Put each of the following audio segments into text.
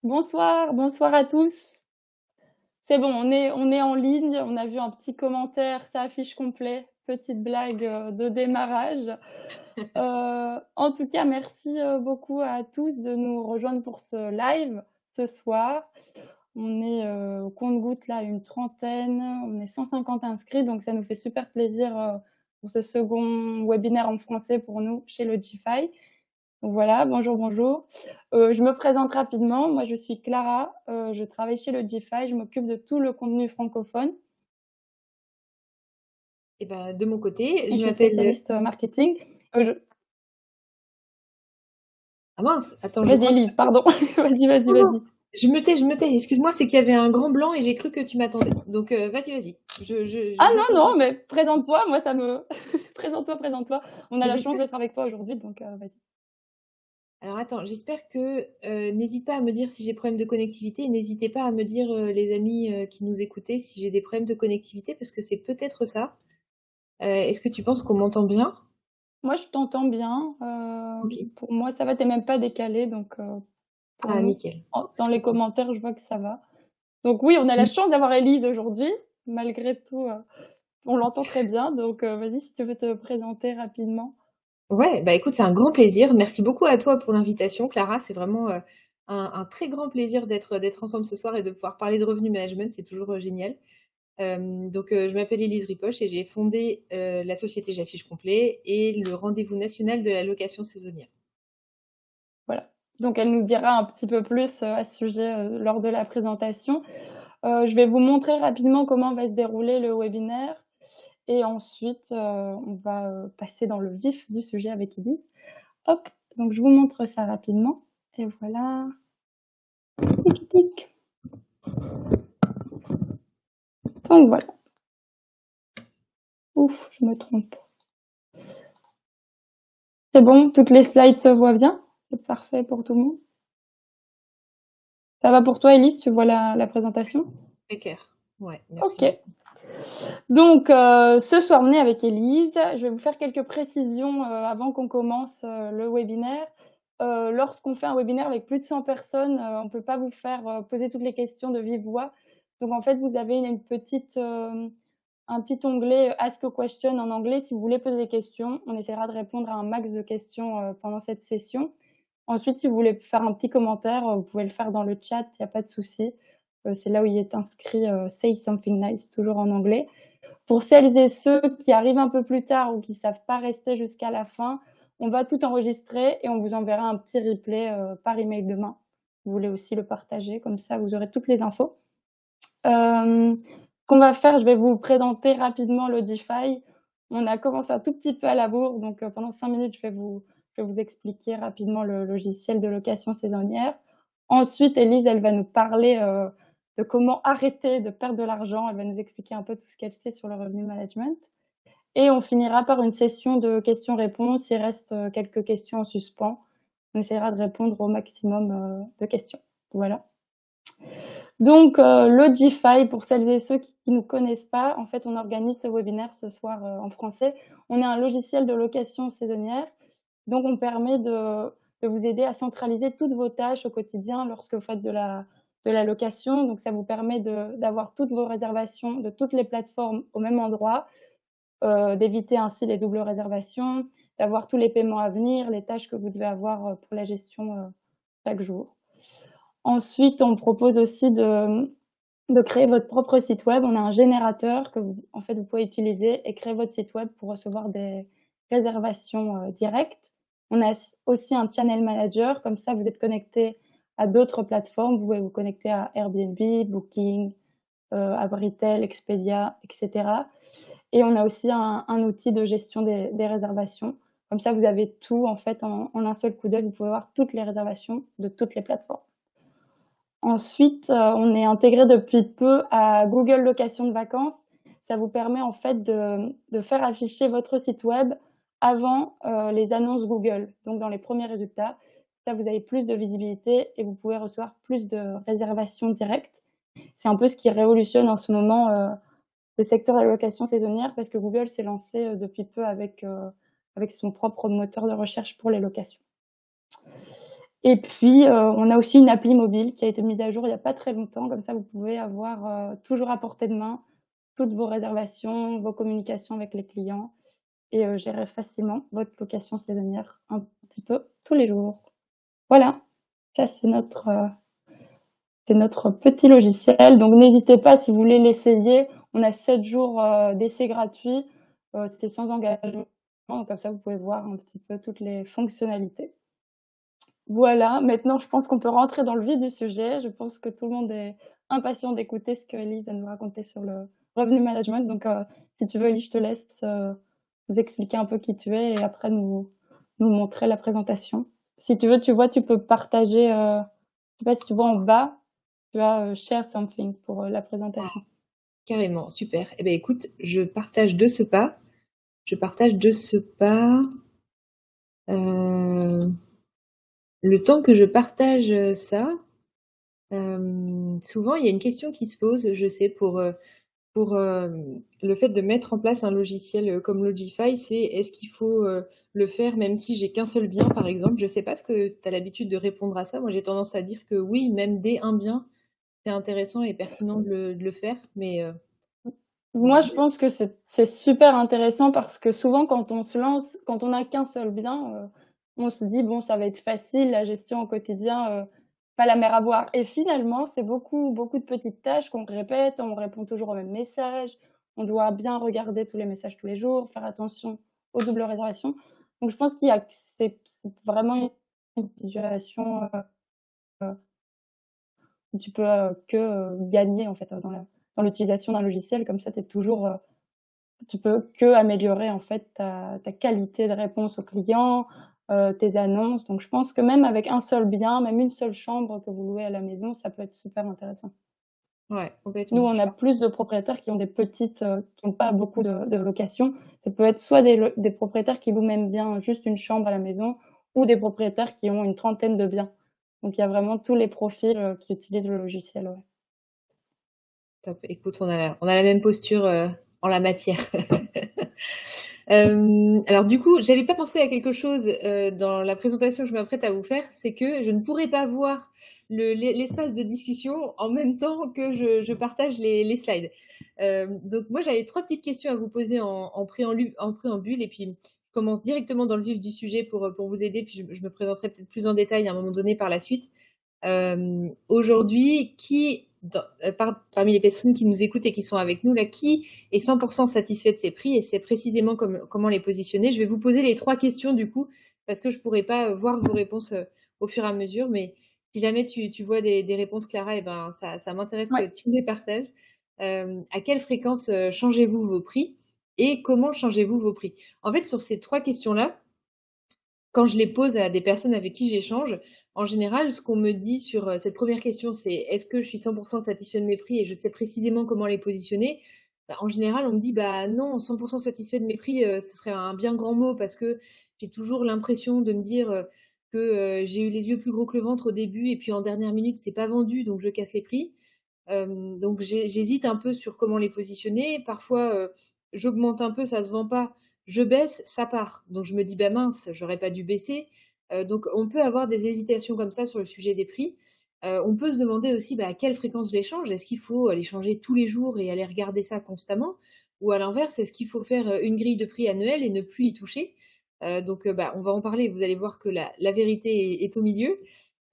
Bonsoir, bonsoir à tous. C'est bon, on est en ligne, on a vu un petit commentaire, ça affiche complet. Petite blague, de démarrage. En tout cas, merci, beaucoup à tous de nous rejoindre pour ce live, ce soir. On est, au compte-gouttes là, une trentaine, on est 150 inscrits, donc ça nous fait super plaisir, pour ce second webinaire en français pour nous chez Logify. Donc voilà, bonjour, bonjour. Je me présente rapidement. Moi, je suis Clara, je travaille chez Logify, je m'occupe de tout le contenu francophone Et ben, de mon côté, et je je suis m'appelle, spécialiste, marketing. Je ah mince, attends, je Vas-y crois que Elise, pardon. Vas-y, vas-y, non, non, vas-y. je me tais, excuse-moi, c'est qu'il y avait un grand blanc et j'ai cru que tu m'attendais. Donc, vas-y, vas-y. Ah Je me non, concentre. non, mais présente-toi, moi ça me présente-toi, présente-toi. On a la chance J'espère d'être avec toi aujourd'hui, donc vas-y. alors attends, j'espère que, n'hésite pas à me dire si j'ai problème de connectivité et n'hésitez pas à me dire, les amis, qui nous écoutaient, si j'ai des problèmes de connectivité parce que c'est peut-être ça. Est-ce que tu penses qu'on m'entend bien? Moi, je t'entends bien, OK. pour moi ça va, tu même pas décalé, donc pour Ah nous, nickel. dans Très les bien. commentaires, je vois que ça va. Donc oui, on a la Mmh. chance d'avoir Elise aujourd'hui, malgré tout, on l'entend très bien, donc vas-y, si tu veux te présenter rapidement. Ouais, bah, écoute, c'est un grand plaisir. Merci beaucoup à toi pour l'invitation, Clara. C'est vraiment, un très grand plaisir d'être ensemble ce soir et de pouvoir parler de revenu management, c'est toujours, génial. Donc, je m'appelle Élise Ripoche et j'ai fondé, la société J'affiche complet et le rendez-vous national de la location saisonnière. Voilà. Donc elle nous dira un petit peu plus, à ce sujet, lors de la présentation. Je vais vous montrer rapidement comment va se dérouler le webinaire et ensuite, on va, passer dans le vif du sujet avec Elise. Hop, donc je vous montre ça rapidement et voilà. Tic tic. Donc voilà. Ouf, je me trompe. C'est bon, toutes les slides se voient bien? C'est parfait pour tout le monde? Ça va pour toi Elise, tu vois la présentation? Très clair. Ouais, merci OK. beaucoup. Donc, ce soir, on est avec Élise. Je vais vous faire quelques précisions, avant qu'on commence, le webinaire. Lorsqu'on fait un webinaire avec plus de 100 personnes, on ne peut pas vous faire, poser toutes les questions de vive voix. Donc en fait, vous avez une petite, un petit onglet, Ask a question en anglais si vous voulez poser des questions. On essaiera de répondre à un max de questions, pendant cette session. Ensuite, si vous voulez faire un petit commentaire, vous pouvez le faire dans le chat, il y a pas de souci. C'est là où il est inscrit, Say something nice, toujours en anglais. Pour celles et ceux qui arrivent un peu plus tard ou qui savent pas rester jusqu'à la fin, on va tout enregistrer et on vous enverra un petit replay, par email demain. Vous voulez aussi le partager, comme ça vous aurez toutes les infos. Ce qu'on va faire, je vais vous présenter rapidement l'Audify. On a commencé un tout petit peu à la bourre, donc pendant 5 minutes, je vais vous expliquer rapidement le logiciel de location saisonnière. Ensuite, Elise, elle va nous parler, de comment arrêter de perdre de l'argent. Elle va nous expliquer un peu tout ce qu'elle sait sur le revenu management et on finira par une session de questions-réponses. Il reste, quelques questions en suspens. On essaiera de répondre au maximum, de questions. Voilà. Donc, Logify, pour celles et ceux qui ne nous connaissent pas, en fait, on organise ce webinaire ce soir, en français. On est un logiciel de location saisonnière, donc on permet de vous aider à centraliser toutes vos tâches au quotidien lorsque vous faites de la location. Donc ça vous permet d'avoir toutes vos réservations de toutes les plateformes au même endroit, d'éviter ainsi les doubles réservations, d'avoir tous les paiements à venir, les tâches que vous devez avoir, pour la gestion, chaque jour. Ensuite, on propose aussi de créer votre propre site web. On a un générateur que vous en fait, vous pouvez utiliser et créer votre site web pour recevoir des réservations, directes. On a aussi un channel manager, comme ça vous êtes connecté à d'autres plateformes. Vous pouvez vous connecter à Airbnb, Booking, à Britel, Expedia et cetera et on a aussi un outil de gestion des réservations. Comme ça, vous avez tout en fait en un seul coup d'œil. Vous pouvez voir toutes les réservations de toutes les plateformes. Ensuite, on est intégré depuis peu à Google Location de vacances. Ça vous permet en fait de faire afficher votre site web avant, les annonces Google, donc dans les premiers résultats. Ça, vous avez plus de visibilité et vous pouvez recevoir plus de réservations directes. C'est un peu ce qui révolutionne en ce moment, le secteur de la location saisonnière parce que Google s'est lancé, depuis peu avec son propre moteur de recherche pour les locations. Et puis, on a aussi une appli mobile qui a été mise à jour il y a pas très longtemps, comme ça vous pouvez avoir, toujours à portée de main toutes vos réservations, vos communications avec les clients et gérer facilement votre location saisonnière un petit peu tous les jours. Voilà, ça c'est notre petit logiciel, donc n'hésitez pas si vous voulez l'essayer. On a 7 jours, d'essai gratuit, c'est sans engagement, donc comme ça vous pouvez voir un petit peu toutes les fonctionnalités. Voilà, maintenant je pense qu'on peut rentrer dans le vif du sujet. Je pense que tout le monde est impatient d'écouter ce que Elise a nous raconter sur le revenu management, donc si tu veux Elise, je te laisse, nous expliquer un peu qui tu es et après nous montrer la présentation. Si tu veux, tu vois, tu peux partager, je sais pas si tu vois en bas, tu as, share something pour, la Ah, présentation. carrément, super. Eh beh, écoute, je partage de ce pas. Je partage de ce pas. Le temps que je partage, ça, souvent il y a une question qui se pose, je sais, pour le fait de mettre en place un logiciel, comme Logify, c'est est-ce qu'il faut, le faire même si j'ai qu'un seul bien, par exemple? Je sais pas ce que tu as l'habitude de répondre à ça. Moi, j'ai tendance à dire que oui, même dès un bien, c'est intéressant et pertinent de le faire, mais Moi, je pense que c'est super intéressant parce que souvent quand on se lance, quand on n'a qu'un seul bien, on se dit: «Bon, ça va être facile, la gestion au quotidien, pas la mer à boire» et finalement, c'est beaucoup, beaucoup de petites tâches qu'on répète, on répond toujours aux mêmes messages, on doit bien regarder tous les messages tous les jours, faire attention aux doubles réservations. Donc je pense qu'il y a que c'est vraiment une situation, où tu peux, gagner en fait, dans l'utilisation d'un logiciel comme ça, tu es toujours, tu peux qu'améliorer en fait ta qualité de réponse aux clients, tes annonces. Donc je pense que même avec un seul bien, même une seule chambre que vous louez à la maison, ça peut être super intéressant. ouais, Nous, complètement. on a plus de propriétaires qui ont des petites, qui ont pas beaucoup de location. Ça peut être soit des propriétaires qui louent même bien juste une chambre à la maison ou des propriétaires qui ont une trentaine de biens. Donc il y a vraiment tous les profils, qui utilisent le logiciel, ouais. Top. Écoute, on a la même posture, en la matière. Alors du coup, j'avais pas pensé à quelque chose, dans la présentation que je m'apprête à vous faire, c'est que je ne pourrais pas voir l'espace de discussion en même temps que je partage les slides. Donc moi, j'avais 3 petites questions à vous poser en préambule et puis je commence directement dans le vif du sujet pour vous aider, puis je me présenterai peut-être plus en détail à un moment donné par la suite. Aujourd'hui, parmi les personnes qui nous écoutent et qui sont avec nous là, qui est 100% satisfait de ces prix et c'est précisément comment les positionner? Je vais vous poser les 3 questions du coup, parce que je pourrais pas voir vos réponses au fur et à mesure, mais si jamais tu vois des réponses, Clara, et ben ça m'intéresse que Ouais. tu me les partages. À quelle fréquence changez-vous vos prix et comment changez-vous vos prix? En fait, sur ces 3 questions-là, quand je les pose à des personnes avec qui j'échange, en général, ce qu'on me dit sur, cette première question, c'est: «Est-ce que je suis 100% satisfait de mes prix et je sais précisément comment les positionner?» Bah, en général, on me dit: «Bah, non, 100% satisfait de mes prix, ce serait un bien grand mot parce que j'ai toujours l'impression de me dire, que, j'ai eu les yeux plus gros que le ventre au début et puis en dernière minute, c'est pas vendu, donc je casse les prix». Donc j'hésite un peu sur comment les positionner. Parfois, j'augmente un peu, ça se vend pas, je baisse, ça part. Donc je me dis: «Bah mince, j'aurais pas dû baisser». Donc on peut avoir des hésitations comme ça sur le sujet des prix. On peut se demander aussi, bah, à quelle fréquence je les change? Est-ce qu'il faut les changer tous les jours et aller regarder ça constamment? Ou à l'inverse, est-ce qu'il faut faire, une grille de prix annuelle et ne plus y toucher? Donc bah, on va en parler, vous allez voir que la vérité est au milieu.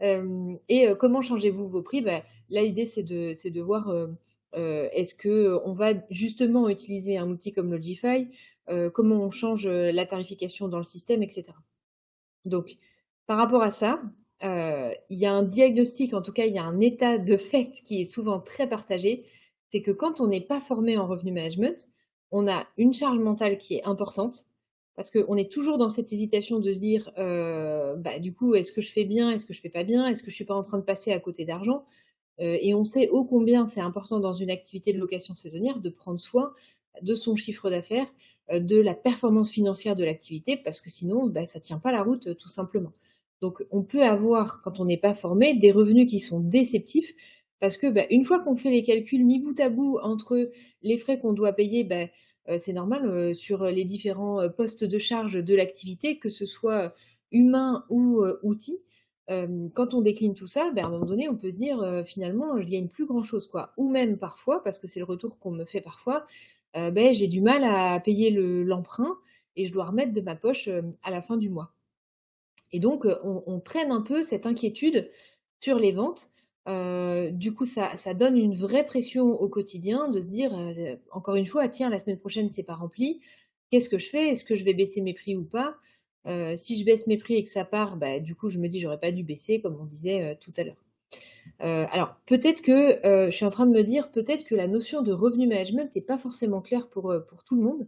Comment changez-vous vos prix? Bah, là, l'idée, c'est de voir, est-ce qu'on va justement utiliser un outil comme Logify? Comment on change, la tarification dans le système et cetera. Donc par rapport à ça, il y a un diagnostic, en tout cas, il y a un état de fait qui est souvent très partagé. C'est que quand on n'est pas formé en revenu management, on a une charge mentale qui est importante parce qu'on est toujours dans cette hésitation de se dire, bah, du coup: «Est-ce que je fais bien? Est-ce que je fais pas bien? Est-ce que je suis pas en train de passer à côté d'argent?» Et on sait ô combien c'est important dans une activité de location saisonnière de prendre soin de son chiffre d'affaires, de la performance financière de l'activité parce que sinon, bah, ça tient pas la route, tout simplement. Donc on peut avoir, quand on n'est pas formé, des revenus qui sont déceptifs parce que, bah, une fois qu'on fait les calculs mis bout à bout entre les frais qu'on doit payer, bah, c'est normal, sur les différents, postes de charge de l'activité, que ce soit, humain ou, outils, Quand on décline tout ça, à un moment donné, on peut se dire, finalement, je gagne plus grand chose, quoi. Ou même parfois, parce que c'est le retour qu'on me fait parfois, j'ai du mal à payer l'emprunt et je dois remettre de ma poche, à la fin du mois. Et donc, on traîne un peu cette inquiétude sur les ventes. Du coup, ça donne une vraie pression au quotidien de se dire, encore une fois: «Tiens, la semaine prochaine, c'est pas rempli. Qu'est-ce que je fais? Est-ce que je vais baisser mes prix ou pas?» Si je baisse mes prix et que ça part, du coup, je me dis: «J'aurais pas dû baisser», comme on disait, tout à l'heure. Alors peut-être que, je suis en train de me dire, peut-être que la notion de revenu management n'est pas forcément claire pour tout le monde.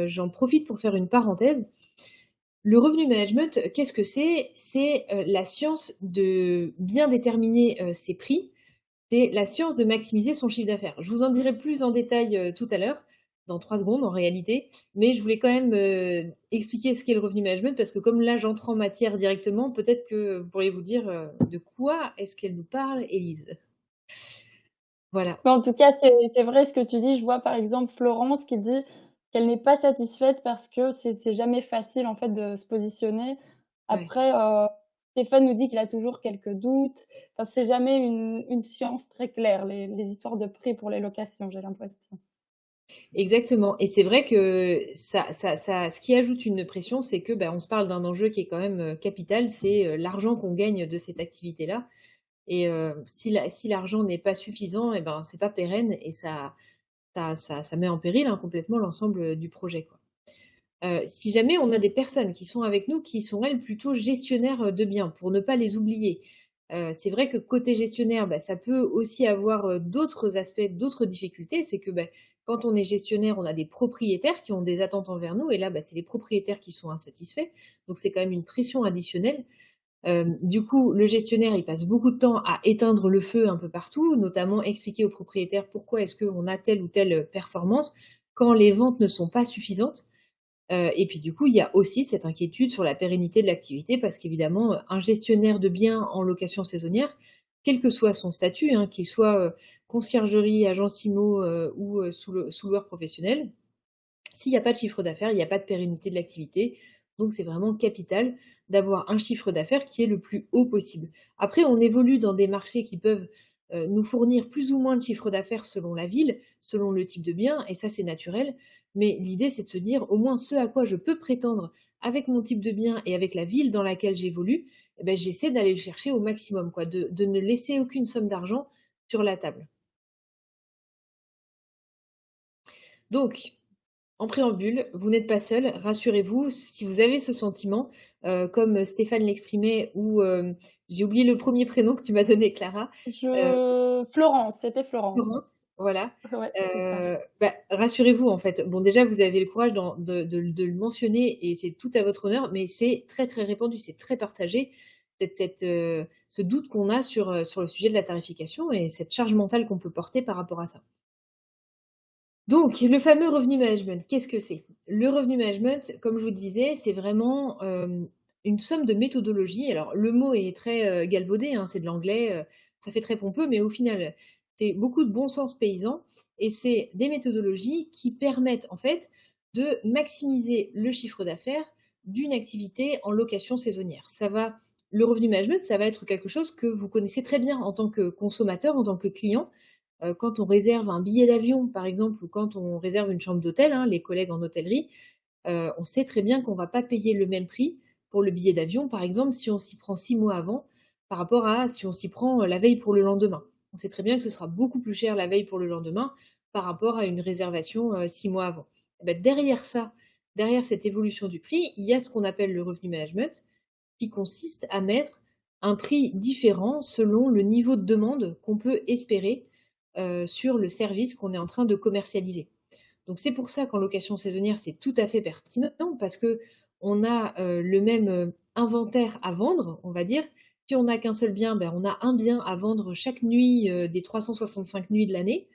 J'en profite pour faire une parenthèse. Le revenu management, qu'est-ce que c'est? C'est, la science de bien déterminer, ses prix. C'est la science de maximiser son chiffre d'affaires. Je vous en dirai plus en détail, tout à l'heure, dans 3 secondes en réalité, mais je voulais quand même, expliquer ce qu'est le revenu management parce que comme là j'entre en matière directement, peut-être que vous pourriez vous dire, «De quoi est-ce qu'elle nous parle, Élise?» Voilà, Mais en tout cas, c'est vrai ce que tu dis. Je vois par exemple Florence qui dit qu'elle n'est pas satisfaite parce que c'est jamais facile en fait de se positionner. ouais. Après, Stéphane nous dit qu'il a toujours quelques doutes. Enfin, c'est jamais une science très claire, les histoires de prix pour les locations, j'ai l'impression. Exactement et c'est vrai que ça ce qui ajoute une pression, c'est que, on se parle d'un enjeu qui est quand même, capital, c'est, l'argent qu'on gagne de cette activité-là et si l'argent n'est pas suffisant et c'est pas pérenne et ça met en péril, hein, complètement l'ensemble, du projet, quoi. Si jamais on a des personnes qui sont avec nous, qui sont elles plutôt gestionnaires, de biens, pour ne pas les oublier. C'est vrai que côté gestionnaire, ça peut aussi avoir, d'autres aspects, d'autres difficultés. C'est que, quand on est gestionnaire, on a des propriétaires qui ont des attentes envers nous et là, c'est les propriétaires qui sont insatisfaits. Donc c'est quand même une pression additionnelle. Du coup, le gestionnaire, il passe beaucoup de temps à éteindre le feu un peu partout, notamment expliquer aux propriétaires pourquoi est-ce qu'on a telle ou telle performance quand les ventes ne sont pas suffisantes. Et puis du coup, il y a aussi cette inquiétude sur la pérennité de l'activité parce qu'évidemment, un gestionnaire de biens en location saisonnière, quel que soit son statut, hein, qu'il soit, conciergerie, agence IMO, ou, sous-loueur professionnel, s'il y a pas de chiffre d'affaires, il y a pas de pérennité de l'activité. Donc c'est vraiment capital d'avoir un chiffre d'affaires qui est le plus haut possible. Après, on évolue dans des marchés qui peuvent, nous fournir plus ou moins de chiffre d'affaires selon la ville, selon le type de bien et ça, c'est naturel. Mais l'idée, c'est de se dire: «Au moins ce à quoi je peux prétendre avec mon type de bien et avec la ville dans laquelle j'évolue, j'essaie d'aller le chercher au maximum, quoi», de ne laisser aucune somme d'argent sur la table. Donc en préambule, vous n'êtes pas seul, rassurez-vous, si vous avez ce sentiment, comme Stéphane l'exprimait ou j'ai oublié le premier prénom que tu m'as donné, Clara, heu, Florence, c'était Florence. Florence, voilà, Ouais, c'est ça. rassurez-vous, en fait. Bon, déjà, vous avez le courage de le mentionner et c'est tout à votre honneur, mais c'est très, très répandu, c'est très partagé, ce doute qu'on a sur le sujet de la tarification et cette charge mentale qu'on peut porter par rapport à ça. Donc, le fameux revenu management, qu'est-ce que c'est? Le revenu management, comme je vous disais, c'est vraiment, une somme de méthodologies. Alors le mot est très, galvaudé, hein, c'est de l'anglais, ça fait très pompeux, mais au final, c'est beaucoup de bon sens paysan et c'est des méthodologies qui permettent en fait de maximiser le chiffre d'affaires d'une activité en location saisonnière. Le revenu management, ça va être quelque chose que vous connaissez très bien en tant que consommateur, en tant que client. Quand on réserve un billet d'avion, par exemple, ou quand on réserve une chambre d'hôtel, hein, les collègues en hôtellerie, on sait très bien qu'on va pas payer le même prix pour le billet d'avion, par exemple, si on s'y prend 6 mois avant, par rapport à si on s'y prend, la veille pour le lendemain. On sait très bien que ce sera beaucoup plus cher la veille pour le lendemain, par rapport à une réservation, 6 mois avant. Derrière ça, derrière cette évolution du prix, il y a ce qu'on appelle le revenu management, qui consiste à mettre un prix différent selon le niveau de demande qu'on peut espérer, sur le service qu'on est en train de commercialiser. Donc c'est pour ça qu'en location saisonnière, c'est tout à fait pertinent parce qu'on a, le même, inventaire à vendre, on va dire. Si on n'a qu'un seul bien, on a un bien à vendre chaque nuit, des 365 nuits de l'année.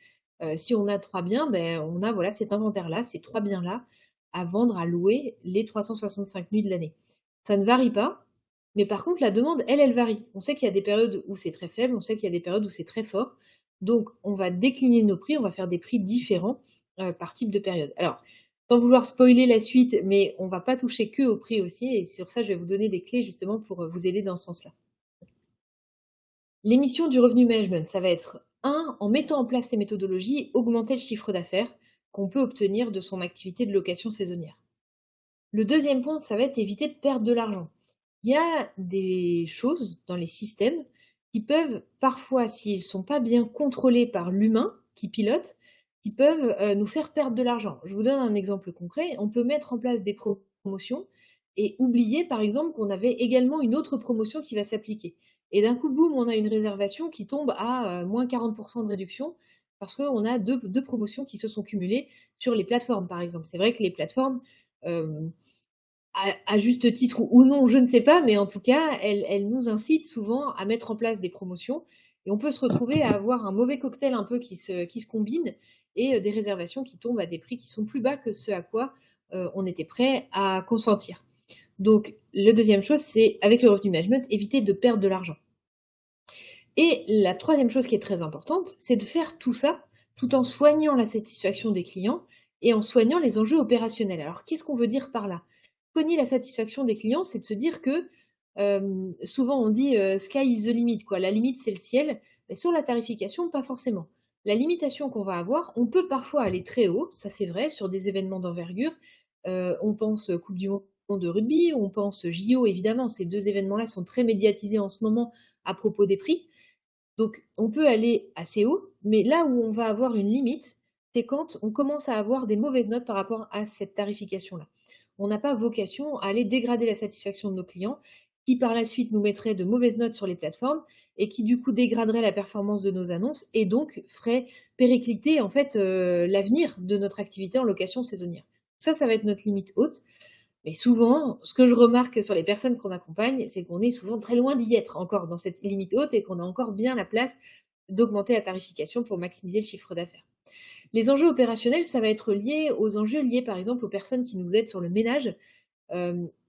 Si on a 3 biens, on a voilà cet inventaire-là, ces 3 biens-là à vendre, à louer les 365 nuits de l'année. Ça ne varie pas, mais par contre la demande, elle varie. On sait qu'il y a des périodes où c'est très faible, on sait qu'il y a des périodes où c'est très fort. Donc on va décliner nos prix, on va faire des prix différents, par type de période. Alors, sans vouloir spoiler la suite, mais on va pas toucher que au prix aussi et sur ça, je vais vous donner des clés justement pour, vous aider dans ce sens-là. Les missions du revenu management, ça va être un, en mettant en place ces méthodologies, augmenter le chiffre d'affaires qu'on peut obtenir de son activité de location saisonnière. Le deuxième point, ça va être éviter de perdre de l'argent. Il y a des choses dans les systèmes qui peuvent parfois, s'ils ne sont pas bien contrôlés par l'humain qui pilote, qui peuvent nous faire perdre de l'argent. Je vous donne un exemple concret. On peut mettre en place des promotions et oublier, par exemple, qu'on avait également une autre promotion qui va s'appliquer. Et d'un coup, boum, on a une réservation qui tombe à moins 40% de réduction parce qu'on a deux promotions qui se sont cumulées sur les plateformes, par exemple. C'est vrai que les plateformes, euh, à juste titre ou non, je ne sais pas, mais en tout cas, elle nous incite souvent à mettre en place des promotions et on peut se retrouver à avoir un mauvais cocktail un peu qui se combine et des réservations qui tombent à des prix qui sont plus bas que ce à quoi on était prêt à consentir. Donc, la deuxième chose, c'est avec le revenu management, éviter de perdre de l'argent. Et la troisième chose qui est très importante, c'est de faire tout ça tout en soignant la satisfaction des clients et en soignant les enjeux opérationnels. Alors, qu'est-ce qu'on veut dire par là? Soigner la satisfaction des clients, c'est de se dire que souvent on dit sky is the limit, quoi. La limite, c'est le ciel. Mais sur la tarification, pas forcément. La limitation qu'on va avoir, on peut parfois aller très haut, ça c'est vrai, sur des événements d'envergure. On pense Coupe du Monde de rugby, on pense JO, évidemment, ces deux événements-là sont très médiatisés en ce moment à propos des prix. Donc, on peut aller assez haut, mais là où on va avoir une limite, c'est quand on commence à avoir des mauvaises notes par rapport à cette tarification-là. On n'a pas vocation à aller dégrader la satisfaction de nos clients, qui par la suite nous mettraient de mauvaises notes sur les plateformes et qui du coup dégraderaient la performance de nos annonces et donc ferait péricliter en fait l'avenir de notre activité en location saisonnière. Ça va être notre limite haute. Mais souvent, ce que je remarque sur les personnes qu'on accompagne, c'est qu'on est souvent très loin d'y être encore dans cette limite haute et qu'on a encore bien la place d'augmenter la tarification pour maximiser le chiffre d'affaires. Les enjeux opérationnels, ça va être lié aux enjeux liés par exemple aux personnes qui nous aident sur le ménage,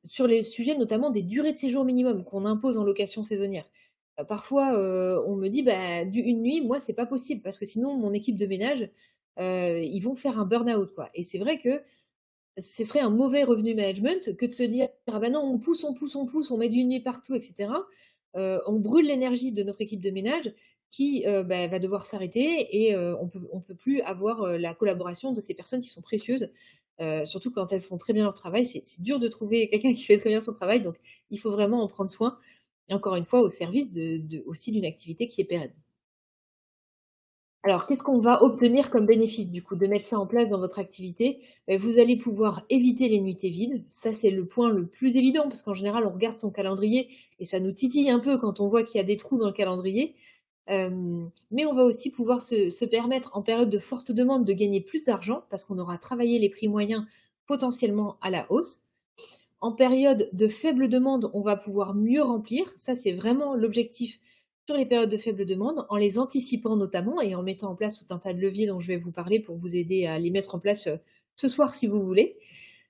sur les sujets notamment des durées de séjour minimum qu'on impose en location saisonnière. Parfois, on me dit: «Bah, une nuit, moi, c'est pas possible parce que sinon mon équipe de ménage, ils vont faire un burn-out, quoi» et c'est vrai que ce serait un mauvais revenu management que de se dire: «Ah bah non, on pousse, on pousse, on pousse, on met du nuit partout et cetera». On brûle l'énergie de notre équipe de ménage qui, bah, va devoir s'arrêter et on peut plus avoir, la collaboration de ces personnes qui sont précieuses, surtout quand elles font très bien leur travail. C'est dur de trouver quelqu'un qui fait très bien son travail, donc il faut vraiment en prendre soin et encore une fois au service de aussi d'une activité qui est pérenne. Alors, qu'est-ce qu'on va obtenir comme bénéfice, du coup, de mettre ça en place dans votre activité? Vous allez pouvoir éviter les nuitées vides. Ça, c'est le point le plus évident parce qu'en général, on regarde son calendrier et ça nous titille un peu quand on voit qu'il y a des trous dans le calendrier. Mais on va aussi pouvoir se permettre, en période de forte demande, de gagner plus d'argent parce qu'on aura travaillé les prix moyens potentiellement à la hausse. En période de faible demande, on va pouvoir mieux remplir. Ça, c'est vraiment l'objectif sur les périodes de faible demande, en les anticipant notamment et en mettant en place tout un tas de leviers dont je vais vous parler pour vous aider à les mettre en place ce soir si vous voulez.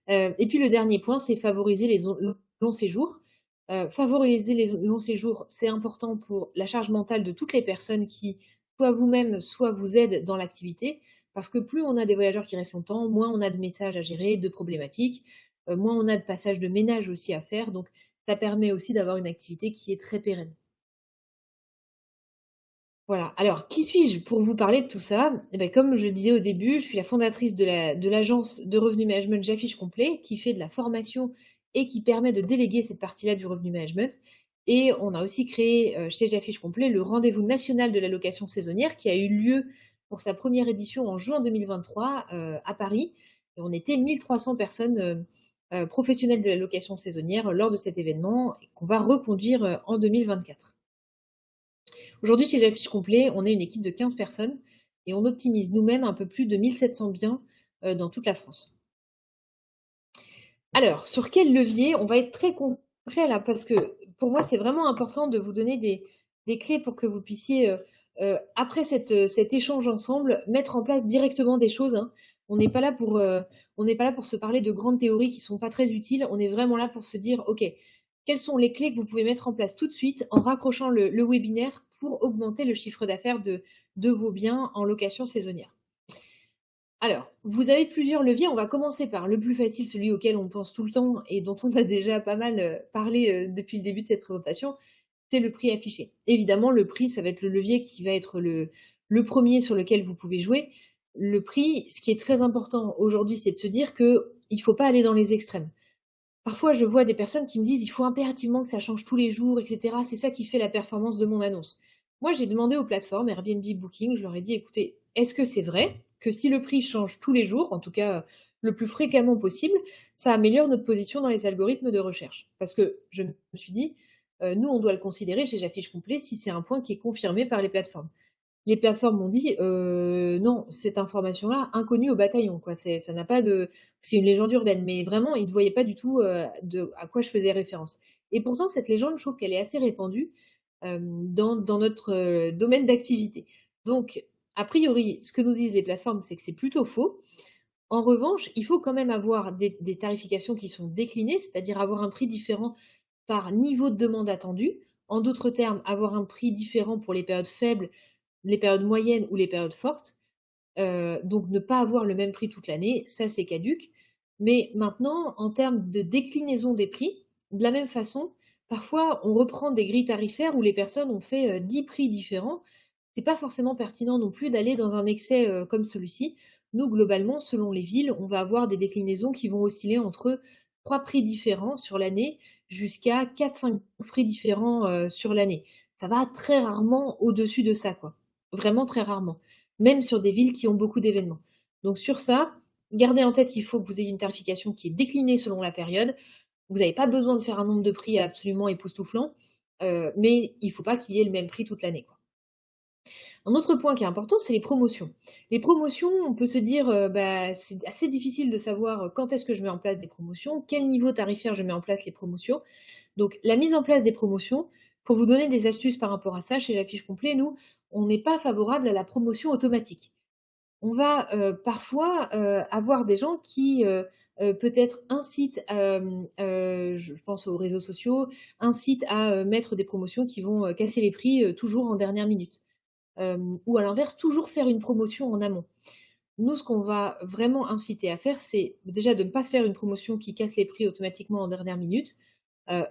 Et puis le dernier point, c'est favoriser les longs séjours. Favoriser les longs séjours, c'est important pour la charge mentale de toutes les personnes qui, soit vous-même, soit vous aident dans l'activité. Parce que plus on a des voyageurs qui restent longtemps, moins on a de messages à gérer, de problématiques, moins on a de passages de ménage aussi à faire. Donc ça permet aussi d'avoir une activité qui est très pérenne. Voilà. Alors, qui suis-je pour vous parler de tout ça? Eh beh, comme je le disais au début, je suis la fondatrice de l'agence de revenu management J'affiche complet, qui fait de la formation et qui permet de déléguer cette partie-là du revenu management. Et on a aussi créé, chez J'affiche complet, le rendez-vous national de la location saisonnière qui a eu lieu pour sa première édition en juin 2023, à Paris. Et on était 1 300 personnes, professionnelles de la location saisonnière lors de cet événement et qu'on va reconduire, en 2024. Aujourd'hui, chez J'affiche complet, on est une équipe de 15 personnes et on optimise nous-mêmes un peu plus de 1 700 biens dans toute la France. Alors, sur quel levier? On va être très concret là, parce que pour moi, c'est vraiment important de vous donner des clés pour que vous puissiez, après cet échange ensemble, mettre en place directement des choses, hein. On n'est pas là pour, on n'est pas là pour se parler de grandes théories qui ne sont pas très utiles. On est vraiment là pour se dire: «OK, quelles sont les clés que vous pouvez mettre en place tout de suite en raccrochant le webinaire pour augmenter le chiffre d'affaires de vos biens en location saisonnière?» Alors, vous avez plusieurs leviers. On va commencer par le plus facile, celui auquel on pense tout le temps et dont on a déjà pas mal, parlé, depuis le début de cette présentation. c'est le prix affiché. Évidemment, le prix, ça va être le levier qui va être le premier sur lequel vous pouvez jouer. Le prix, ce qui est très important aujourd'hui, c'est de se dire qu'il ne faut pas aller dans les extrêmes. Parfois, je vois des personnes qui me disent: «Il faut impérativement que ça change tous les jours et cetera, c'est ça qui fait la performance de mon annonce». Moi, j'ai demandé aux plateformes Airbnb, Booking, je leur ai dit: «Écoutez, est-ce que c'est vrai que si le prix change tous les jours, en tout cas, le plus fréquemment possible, ça améliore notre position dans les algorithmes de recherche?» Parce que je me suis dit: «Nous, on doit le considérer chez J'affiche complet si c'est un point qui est confirmé par les plateformes». Les plateformes m'ont dit: Non, cette information-là, inconnue au bataillon, quoi. Ça n'a pas de c'est une légende urbaine», mais vraiment, ils ne voyaient pas du tout, à quoi je faisais référence et pourtant cette légende, je trouve qu'elle est assez répandue, dans notre, domaine d'activité. Donc a priori, ce que nous disent les plateformes, c'est que c'est plutôt faux. En revanche, il faut quand même avoir des tarifications qui sont déclinées, c'est-à-dire avoir un prix différent par niveau de demande attendue. En d'autres termes, avoir un prix différent pour les périodes faibles, les périodes moyennes ou les périodes fortes. Donc ne pas avoir le même prix toute l'année, ça c'est caduc. Mais maintenant, en termes de déclinaison des prix, de la même façon, parfois on reprend des grilles tarifaires où les personnes ont fait, 10 prix différents. C'est pas forcément pertinent non plus d'aller dans un excès, comme celui-ci. Nous, globalement, selon les villes, on va avoir des déclinaisons qui vont osciller entre 3 prix différents sur l'année jusqu'à 4-5 prix différents, sur l'année. Ça va très rarement au-dessus de ça, quoi. Vraiment très rarement. Même sur des villes qui ont beaucoup d'événements. Donc sur ça, gardez en tête qu'il faut que vous ayez une tarification qui est déclinée selon la période. Vous n'avez pas besoin de faire un nombre de prix absolument époustouflant, mais il ne faut pas qu'il y ait le même prix toute l'année, quoi. Un autre point qui est important, c'est les promotions. Les promotions, on peut se dire, bah, c'est assez difficile de savoir, quand est-ce que je mets en place des promotions, quel niveau tarifaire je mets en place les promotions. Donc la mise en place des promotions, pour vous donner des astuces par rapport à ça, chez J'affiche complet, nous, on n'est pas favorable à la promotion automatique. On va, parfois, avoir des gens qui, peut-être incitent, je pense aux réseaux sociaux, incitent à, mettre des promotions qui vont, casser les prix, toujours en dernière minute. Ou à l'inverse, toujours faire une promotion en amont. Nous, ce qu'on va vraiment inciter à faire, c'est déjà de ne pas faire une promotion qui casse les prix automatiquement en dernière minute.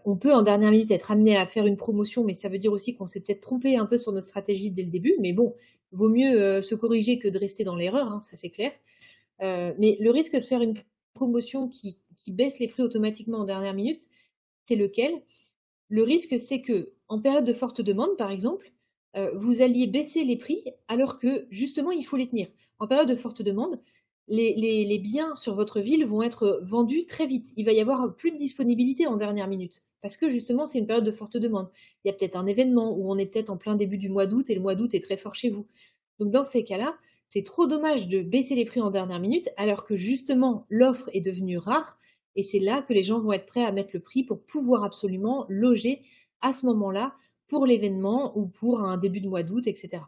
On peut en dernière minute être amené à faire une promotion, mais ça veut dire aussi qu'on s'est peut-être trompé un peu sur notre stratégie dès le début. Mais bon, vaut mieux, se corriger que de rester dans l'erreur, hein, ça c'est clair. Mais le risque de faire une promotion qui baisse les prix automatiquement en dernière minute, c'est lequel? Le risque, c'est que en période de forte demande, par exemple, vous alliez baisser les prix alors que justement il faut les tenir. En période de forte demande, les biens sur votre ville vont être vendus très vite. Il va y avoir plus de disponibilité en dernière minute parce que justement c'est une période de forte demande. Il y a peut-être un événement où on est peut-être en plein début du mois d'août et le mois d'août est très fort chez vous. Donc dans ces cas-là, c'est trop dommage de baisser les prix en dernière minute alors que justement l'offre est devenue rare et c'est là que les gens vont être prêts à mettre le prix pour pouvoir absolument loger à ce moment-là pour l'événement ou pour un début de mois d'août, etc.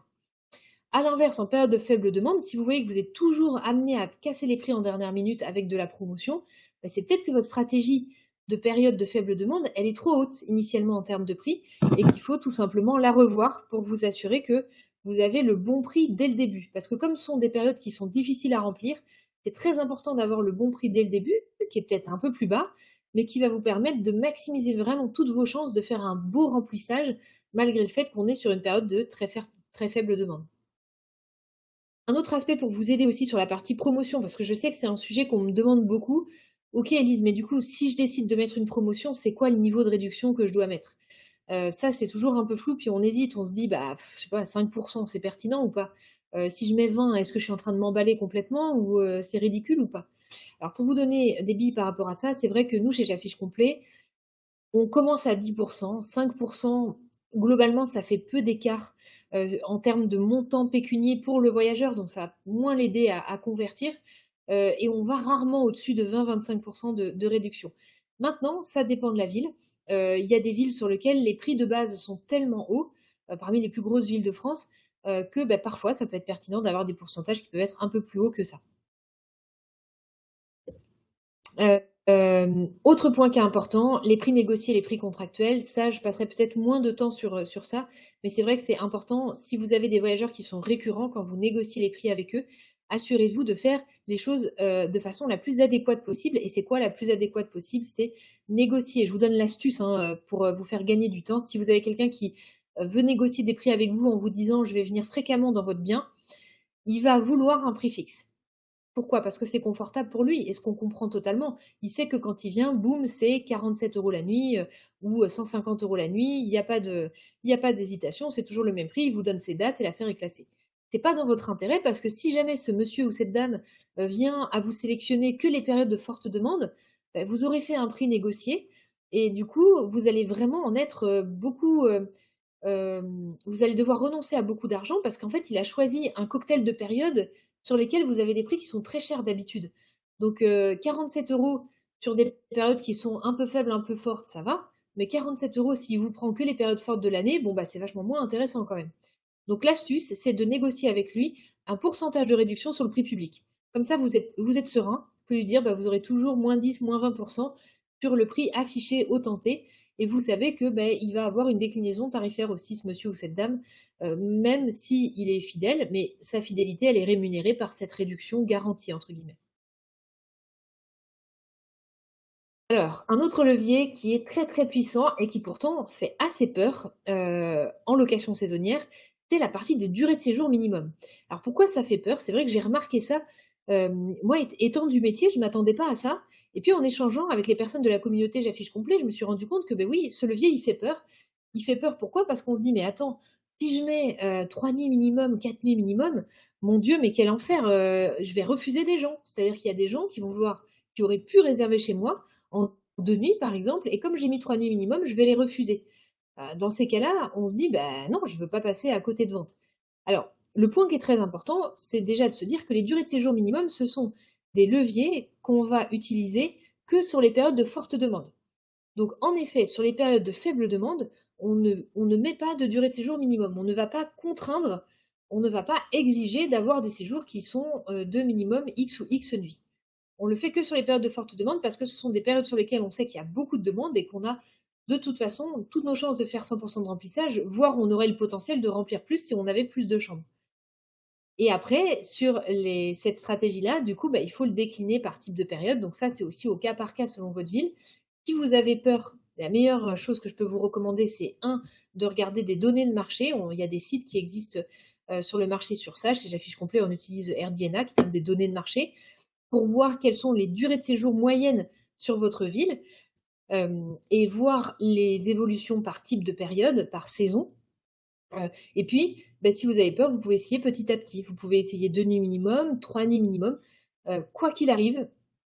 À l'inverse, en période de faible demande, si vous voyez que vous êtes toujours amené à casser les prix en dernière minute avec de la promotion, bah, c'est peut-être que votre stratégie de période de faible demande, elle est trop haute initialement en termes de prix et qu'il faut tout simplement la revoir pour vous assurer que vous avez le bon prix dès le début. Parce que comme ce sont des périodes qui sont difficiles à remplir, c'est très important d'avoir le bon prix dès le début, qui est peut-être un peu plus bas, mais qui va vous permettre de maximiser vraiment toutes vos chances de faire un beau remplissage, malgré le fait qu'on est sur une période de très faible demande. Un autre aspect pour vous aider aussi sur la partie promotion, parce que je sais que c'est un sujet qu'on me demande beaucoup. OK Elise, mais du coup, si je décide de mettre une promotion, c'est quoi le niveau de réduction que je dois mettre? Ça, c'est toujours un peu flou, puis on hésite, on se dit: «Bah, je sais pas, 5 c'est pertinent ou pas? Si je mets 20, est-ce que je suis en train de m'emballer complètement ou c'est ridicule ou pas?» Alors pour vous donner des billes par rapport à ça, c'est vrai que nous, chez J'affiche complet, on commence à 10 5 globalement, ça fait peu d'écart, en termes de montant pécunier pour le voyageur, donc ça va moins l'aider à convertir, et on va rarement au-dessus de 20-25 de réduction. Maintenant, ça dépend de la ville. Il y a des villes sur lesquelles les prix de base sont tellement hauts, parmi les plus grosses villes de France, que, bah, parfois ça peut être pertinent d'avoir des pourcentages qui peuvent être un peu plus hauts que ça. Autre point qui est important, les prix négociés, les prix contractuels. Ça, je passerai peut-être moins de temps sur ça, mais c'est vrai que c'est important. Si vous avez des voyageurs qui sont récurrents, quand vous négociez les prix avec eux, assurez-vous de faire les choses de façon la plus adéquate possible. Et c'est quoi la plus adéquate possible? C'est négocier. Je vous donne l'astuce hein, pour vous faire gagner du temps. Si vous avez quelqu'un qui veut négocier des prix avec vous en vous disant je vais venir fréquemment dans votre bien, il va vouloir un prix fixe. Pourquoi? Parce que c'est confortable pour lui et ce qu'on comprend totalement. Il sait que quand il vient, boum, c'est 47 € la nuit, ou 150 € la nuit. Il y a pas d'hésitation, c'est toujours le même prix. Il vous donne ses dates et l'affaire est classée. C'est pas dans votre intérêt parce que si jamais ce monsieur ou cette dame, vient à vous sélectionner que les périodes de forte demande, vous aurez fait un prix négocié et du coup, vous allez vraiment en être, beaucoup, vous allez devoir renoncer à beaucoup d'argent parce qu'en fait, il a choisi un cocktail de périodes sur lesquelles vous avez des prix qui sont très chers d'habitude. Donc 47 € sur des périodes qui sont un peu faibles, un peu fortes, ça va, mais 47 € s'il vous prend que les périodes fortes de l'année, bon, bah, c'est vachement moins intéressant quand même. Donc l'astuce, c'est de négocier avec lui un pourcentage de réduction sur le prix public. Comme ça, vous êtes serein. Vous pouvez lui dire, bah, vous aurez toujours -10, -20% sur le prix affiché au tenté. Et vous savez que ben, il va avoir une déclinaison tarifaire aussi, ce monsieur ou cette dame, même s'il est fidèle, mais sa fidélité, elle est rémunérée par cette réduction garantie, entre guillemets. Alors, un autre levier qui est très très puissant et qui pourtant fait assez peur en location saisonnière, c'est la partie des durées de séjour minimum. Alors pourquoi ça fait peur? C'est vrai que j'ai remarqué ça, moi étant du métier, je ne m'attendais pas à ça et puis en échangeant avec les personnes de la communauté J'affiche complet, je me suis rendu compte que, beh, oui, ce levier, il fait peur. Il fait peur pourquoi? Parce qu'on se dit: «Mais attends, si je mets, 3 nuits minimum, 4 nuits minimum, mon Dieu, mais quel enfer, je vais refuser des gens». C'est-à-dire qu'il y a des gens qui vont vouloir qui auraient pu réserver chez moi en 2 nuits, par exemple, et comme j'ai mis 3 nuits minimum, je vais les refuser. Dans ces cas-là, on se dit: «Bah, non, je ne veux pas passer à côté de vente». Alors, le point qui est très important, c'est déjà de se dire que les durées de séjour minimum, ce sont des leviers qu'on va utiliser que sur les périodes de forte demande. Donc en effet, sur les périodes de faible demande, on ne met pas de durée de séjour minimum. On ne va pas contraindre, on ne va pas exiger d'avoir des séjours qui sont, de minimum X ou X nuits. On le fait que sur les périodes de forte demande parce que ce sont des périodes sur lesquelles on sait qu'il y a beaucoup de demandes et qu'on a de toute façon toutes nos chances de faire 100 de remplissage, voire on aurait le potentiel de remplir plus si on avait plus de chambres. Et après, sur cette stratégie-là, du coup, bah, il faut le décliner par type de période. Donc ça, c'est aussi au cas par cas selon votre ville. Si vous avez peur, la meilleure chose que je peux vous recommander, c'est un, de regarder des données de marché. Il y a des sites qui existent sur le marché sur ça. Chez J'affiche complet, on utilise RDNA qui donne des données de marché pour voir quelles sont les durées de séjour moyennes sur votre ville et voir les évolutions par type de période, par saison. Et puis, bah, si vous avez peur, vous pouvez essayer petit à petit. Vous pouvez essayer 2 nuits minimum, 3 nuits minimum. Quoi qu'il arrive,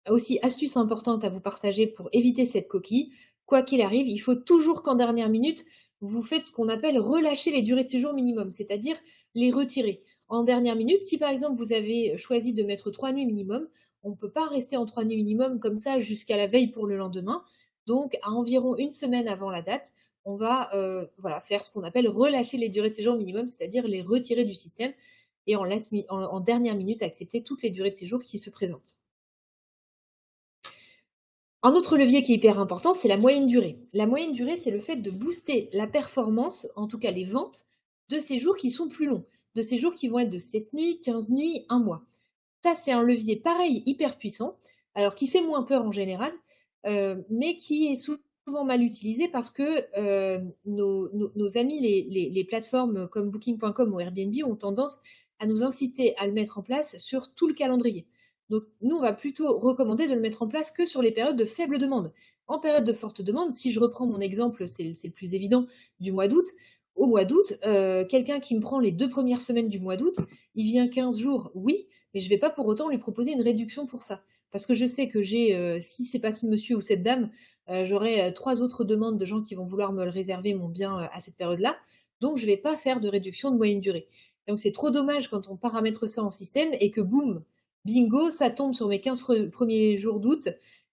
aussi astuce importante à vous partager pour éviter cette coquille, quoi qu'il arrive, il faut toujours qu'en dernière minute, vous faites ce qu'on appelle relâcher les durées de séjour minimum, c'est-à-dire les retirer. En dernière minute, si par exemple vous avez choisi de mettre 3 nuits minimum, on ne peut pas rester en 3 nuits minimum comme ça jusqu'à la veille pour le lendemain. Donc à environ une semaine avant la date, on va voilà, faire ce qu'on appelle relâcher les durées de séjour minimum, c'est-à-dire les retirer du système et en dernière minute accepter toutes les durées de séjour qui se présentent. Un autre levier qui est hyper important, c'est la moyenne durée. La moyenne durée, c'est le fait de booster la performance, en tout cas les ventes, de séjours qui sont plus longs, de séjours qui vont être de 7 nuits, 15 nuits, un mois. Ça, c'est un levier pareil, hyper puissant, alors qui fait moins peur en général, mais qui est souvent mal utilisé parce que nos amis, les plateformes comme Booking.com ou Airbnb ont tendance à nous inciter à le mettre en place sur tout le calendrier. Donc nous, on va plutôt recommander de le mettre en place que sur les périodes de faible demande. En période de forte demande, si je reprends mon exemple, c'est le plus évident, du mois d'août, au mois d'août, quelqu'un qui me prend les 2 premières semaines du mois d'août, il vient 15 jours, oui, mais je ne vais pas pour autant lui proposer une réduction pour ça. Parce que je sais que si c'est pas ce monsieur ou cette dame, j'aurai 3 autres demandes de gens qui vont vouloir me le réserver, mon bien, à cette période-là. Donc je ne vais pas faire de réduction de moyenne durée. Donc c'est trop dommage quand on paramètre ça en système et que boum, bingo, ça tombe sur mes 15 premiers jours d'août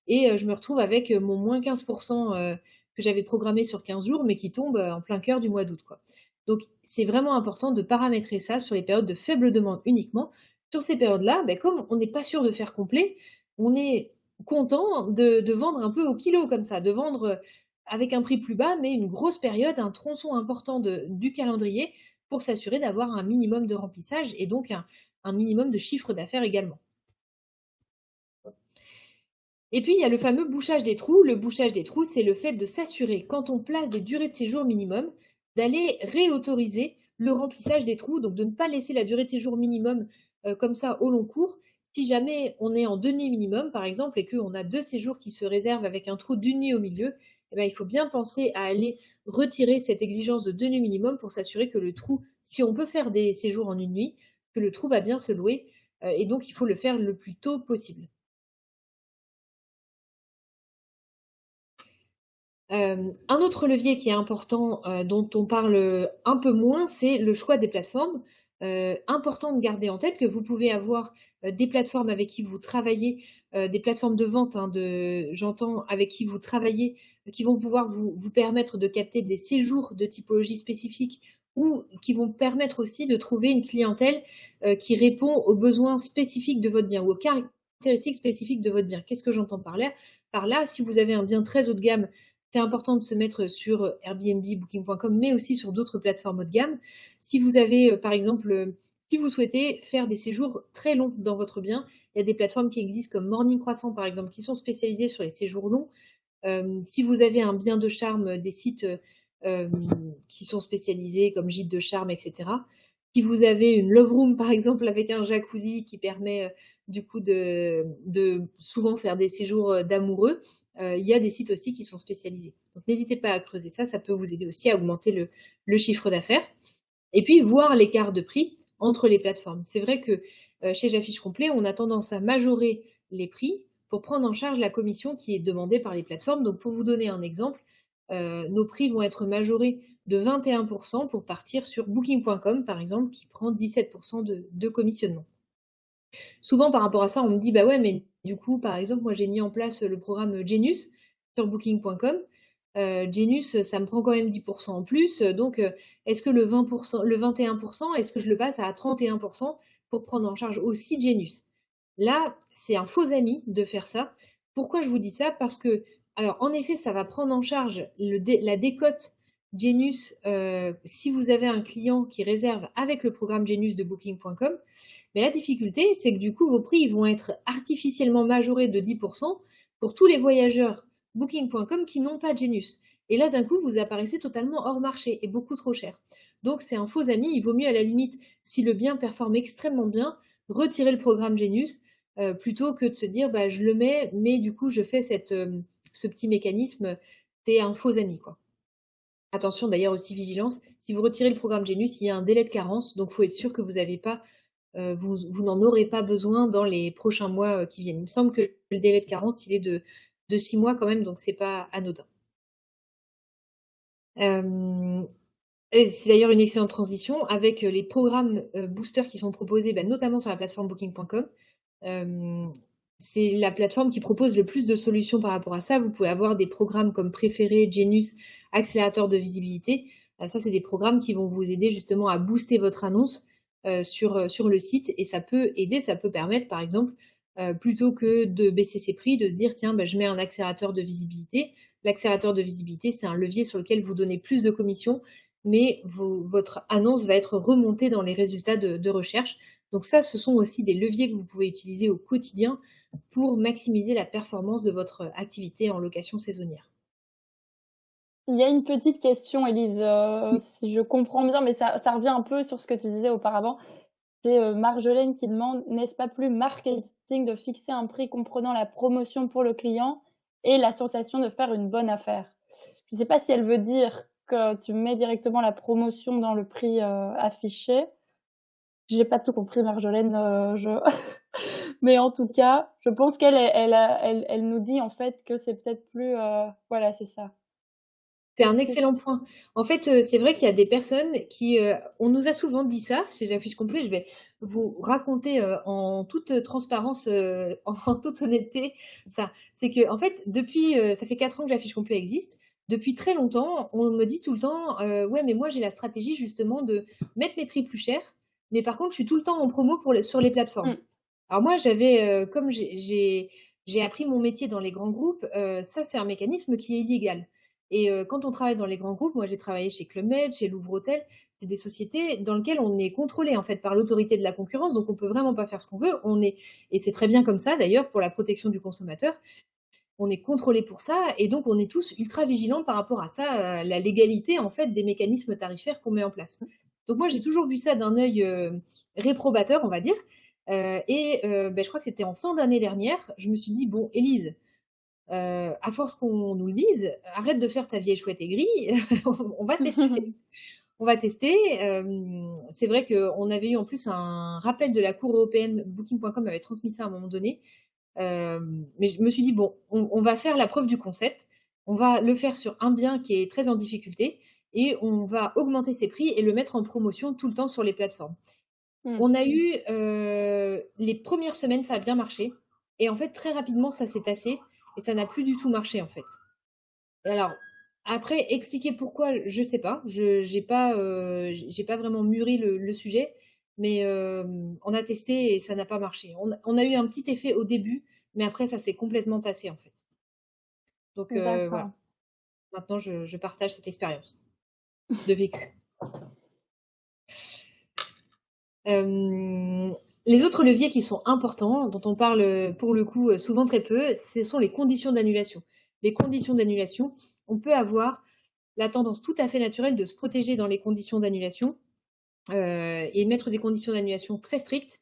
et je me retrouve avec mon moins 15% que j'avais programmé sur 15 jours, mais qui tombe en plein cœur du mois d'août, quoi. Donc c'est vraiment important de paramétrer ça sur les périodes de faible demande uniquement. Sur ces périodes-là, comme on n'est pas sûr de faire complet, on est content de vendre un peu au kilo comme ça, de vendre avec un prix plus bas, mais une grosse période, un tronçon important du calendrier pour s'assurer d'avoir un minimum de remplissage et donc un minimum de chiffre d'affaires également. Et puis, il y a le fameux bouchage des trous. Le bouchage des trous, c'est le fait de s'assurer, quand on place des durées de séjour minimum, d'aller réautoriser le remplissage des trous, donc de ne pas laisser la durée de séjour minimum comme ça au long cours. Si jamais on est en 2 nuits minimum, par exemple, et qu'on a 2 séjours qui se réservent avec un trou d'1 nuit au milieu, eh ben, il faut bien penser à aller retirer cette exigence de 2 nuits minimum pour s'assurer que le trou, si on peut faire des séjours en 1 nuit, que le trou va bien se louer. Et donc, il faut le faire le plus tôt possible. Un autre levier qui est important, dont on parle, un peu moins, c'est le choix des plateformes. Important de garder en tête que vous pouvez avoir, des plateformes avec qui vous travaillez, des plateformes de vente, hein, j'entends avec qui vous travaillez, qui vont pouvoir vous permettre de capter des séjours de typologie spécifique ou qui vont permettre aussi de trouver une clientèle, qui répond aux besoins spécifiques de votre bien ou aux caractéristiques spécifiques de votre bien. Qu'est-ce que j'entends par là? Par là, si vous avez un bien très haut de gamme, c'est important de se mettre sur Airbnb, Booking.com, mais aussi sur d'autres plateformes haut de gamme. Si vous avez, par exemple, si vous souhaitez faire des séjours très longs dans votre bien, il y a des plateformes qui existent comme Morning Croissant, par exemple, qui sont spécialisées sur les séjours longs. Si vous avez un bien de charme, des sites qui sont spécialisés comme Gîtes de Charme, etc. Si vous avez une love room, par exemple, avec un jacuzzi qui permet du coup de souvent faire des séjours d'amoureux, il y a des sites aussi qui sont spécialisés. Donc n'hésitez pas à creuser ça, ça peut vous aider aussi à augmenter le chiffre d'affaires. Et puis voir l'écart de prix entre les plateformes. C'est vrai que chez J'affiche complet, on a tendance à majorer les prix pour prendre en charge la commission qui est demandée par les plateformes. Donc pour vous donner un exemple, nos prix vont être majorés de 21% pour partir sur Booking.com, par exemple, qui prend 17% de commissionnement. Souvent, par rapport à ça, on me dit: «Bah ouais, mais du coup, par exemple, moi, j'ai mis en place le programme Genius sur Booking.com. Genius, ça me prend quand même 10 en plus, donc est-ce que le 21%, est-ce que je le passe à 31% pour prendre en charge aussi Genius?» Là, c'est un faux ami de faire ça. Pourquoi je vous dis ça? Parce que alors, en effet, ça va prendre en charge la décote Genius, si vous avez un client qui réserve avec le programme Genius de Booking.com. Mais la difficulté, c'est que du coup, vos prix vont être artificiellement majorés de 10 pour tous les voyageurs Booking.com qui n'ont pas Genius. Et là, d'un coup, vous apparaissez totalement hors marché et beaucoup trop cher. Donc, c'est un faux ami. Il vaut mieux, à la limite, si le bien performe extrêmement bien, retirer le programme Genius plutôt que de se dire bah, je le mets, mais du coup, je fais ce petit mécanisme. C'est un faux ami, quoi. Attention d'ailleurs aussi, vigilance, si vous retirez le programme Genius, il y a un délai de carence, donc il faut être sûr que vous n'avez pas vous n'en aurez pas besoin dans les prochains mois qui viennent. Il me semble que le délai de carence, il est de 6 mois quand même, donc c'est pas anodin. Et c'est d'ailleurs une excellente transition avec les programmes boosters qui sont proposés, bah, notamment sur la plateforme Booking.com. C'est la plateforme qui propose le plus de solutions par rapport à ça. Vous pouvez avoir des programmes comme Préféré, Genius, Accélérateur de visibilité. Ça, c'est des programmes qui vont vous aider justement à booster votre annonce sur le site et ça peut aider, ça peut permettre par exemple, plutôt que de baisser ses prix, de se dire: «Tiens, bah, je mets un accélérateur de visibilité». L'accélérateur de visibilité, c'est un levier sur lequel vous donnez plus de commissions, mais votre annonce va être remontée dans les résultats de recherche. Donc ça, ce sont aussi des leviers que vous pouvez utiliser au quotidien pour maximiser la performance de votre activité en location saisonnière. Il y a une petite question, Élise, Oui. si je comprends bien, mais ça revient un peu sur ce que tu disais auparavant. C'est, Marjolaine qui demande: «N'est-ce pas plus marketing de fixer un prix comprenant la promotion pour le client et la sensation de faire une bonne affaire?» Je ne sais pas si elle veut dire que tu mets directement la promotion dans le prix, affiché. J'ai pas tout compris, Marjolaine, je mais en tout cas, je pense qu'elle nous dit, en fait, que c'est peut-être plus, voilà, c'est ça. C'est un Est-ce que excellent point. En fait, c'est vrai qu'il y a des personnes qui, on nous a souvent dit ça chez J'affiche complet. Je vais vous raconter, en toute transparence, en toute honnêteté ça. C'est qu'en fait, depuis, ça fait 4 ans que J'affiche complet existe. Depuis très longtemps, on me dit tout le temps: «Ouais, mais moi j'ai la stratégie justement de mettre mes prix plus chers, mais par contre je suis tout le temps en promo sur les plateformes». mmh, Alors moi j'avais, comme j'ai appris mon métier dans les grands groupes, ça c'est un mécanisme qui est illégal. Et quand on travaille dans les grands groupes, moi j'ai travaillé chez Club Med, chez Louvre Hôtel, c'est des sociétés dans lesquelles on est contrôlé en fait par l'autorité de la concurrence, donc on peut vraiment pas faire ce qu'on veut. Et c'est très bien comme ça d'ailleurs pour la protection du consommateur. On est contrôlé pour ça et donc on est tous ultra vigilants par rapport à ça, la légalité en fait des mécanismes tarifaires qu'on met en place. Donc moi j'ai toujours vu ça d'un œil, réprobateur on va dire, je crois que c'était en fin d'année dernière, je me suis dit: «Bon Élise, à force qu'on nous le dise, arrête de faire ta vieille chouette aigrie, on va tester». On va tester, c'est vrai qu'on avait eu en plus un rappel de la Cour européenne, Booking.com avait transmis ça à un moment donné. Mais je me suis dit: «Bon, on va faire la preuve du concept. On va le faire sur un bien qui est très en difficulté et on va augmenter ses prix et le mettre en promotion tout le temps sur les plateformes». Mmh. On a eu, les premières semaines, ça a bien marché et en fait, très rapidement, ça s'est tassé et ça n'a plus du tout marché, en fait. Et alors, après, expliquer pourquoi, je sais pas. Je j'ai pas vraiment mûri le sujet, mais on a testé et ça n'a pas marché. On a eu un petit effet au début, mais après ça s'est complètement tassé, en fait. Donc voilà, D'accord. maintenant je partage cette expérience de vécu. Hem, les autres leviers qui sont importants, dont on parle, pour le coup, souvent très peu, ce sont les conditions d'annulation. Les conditions d'annulation, on peut avoir la tendance tout à fait naturelle de se protéger dans les conditions d'annulation, et mettre des conditions d'annulation très strictes.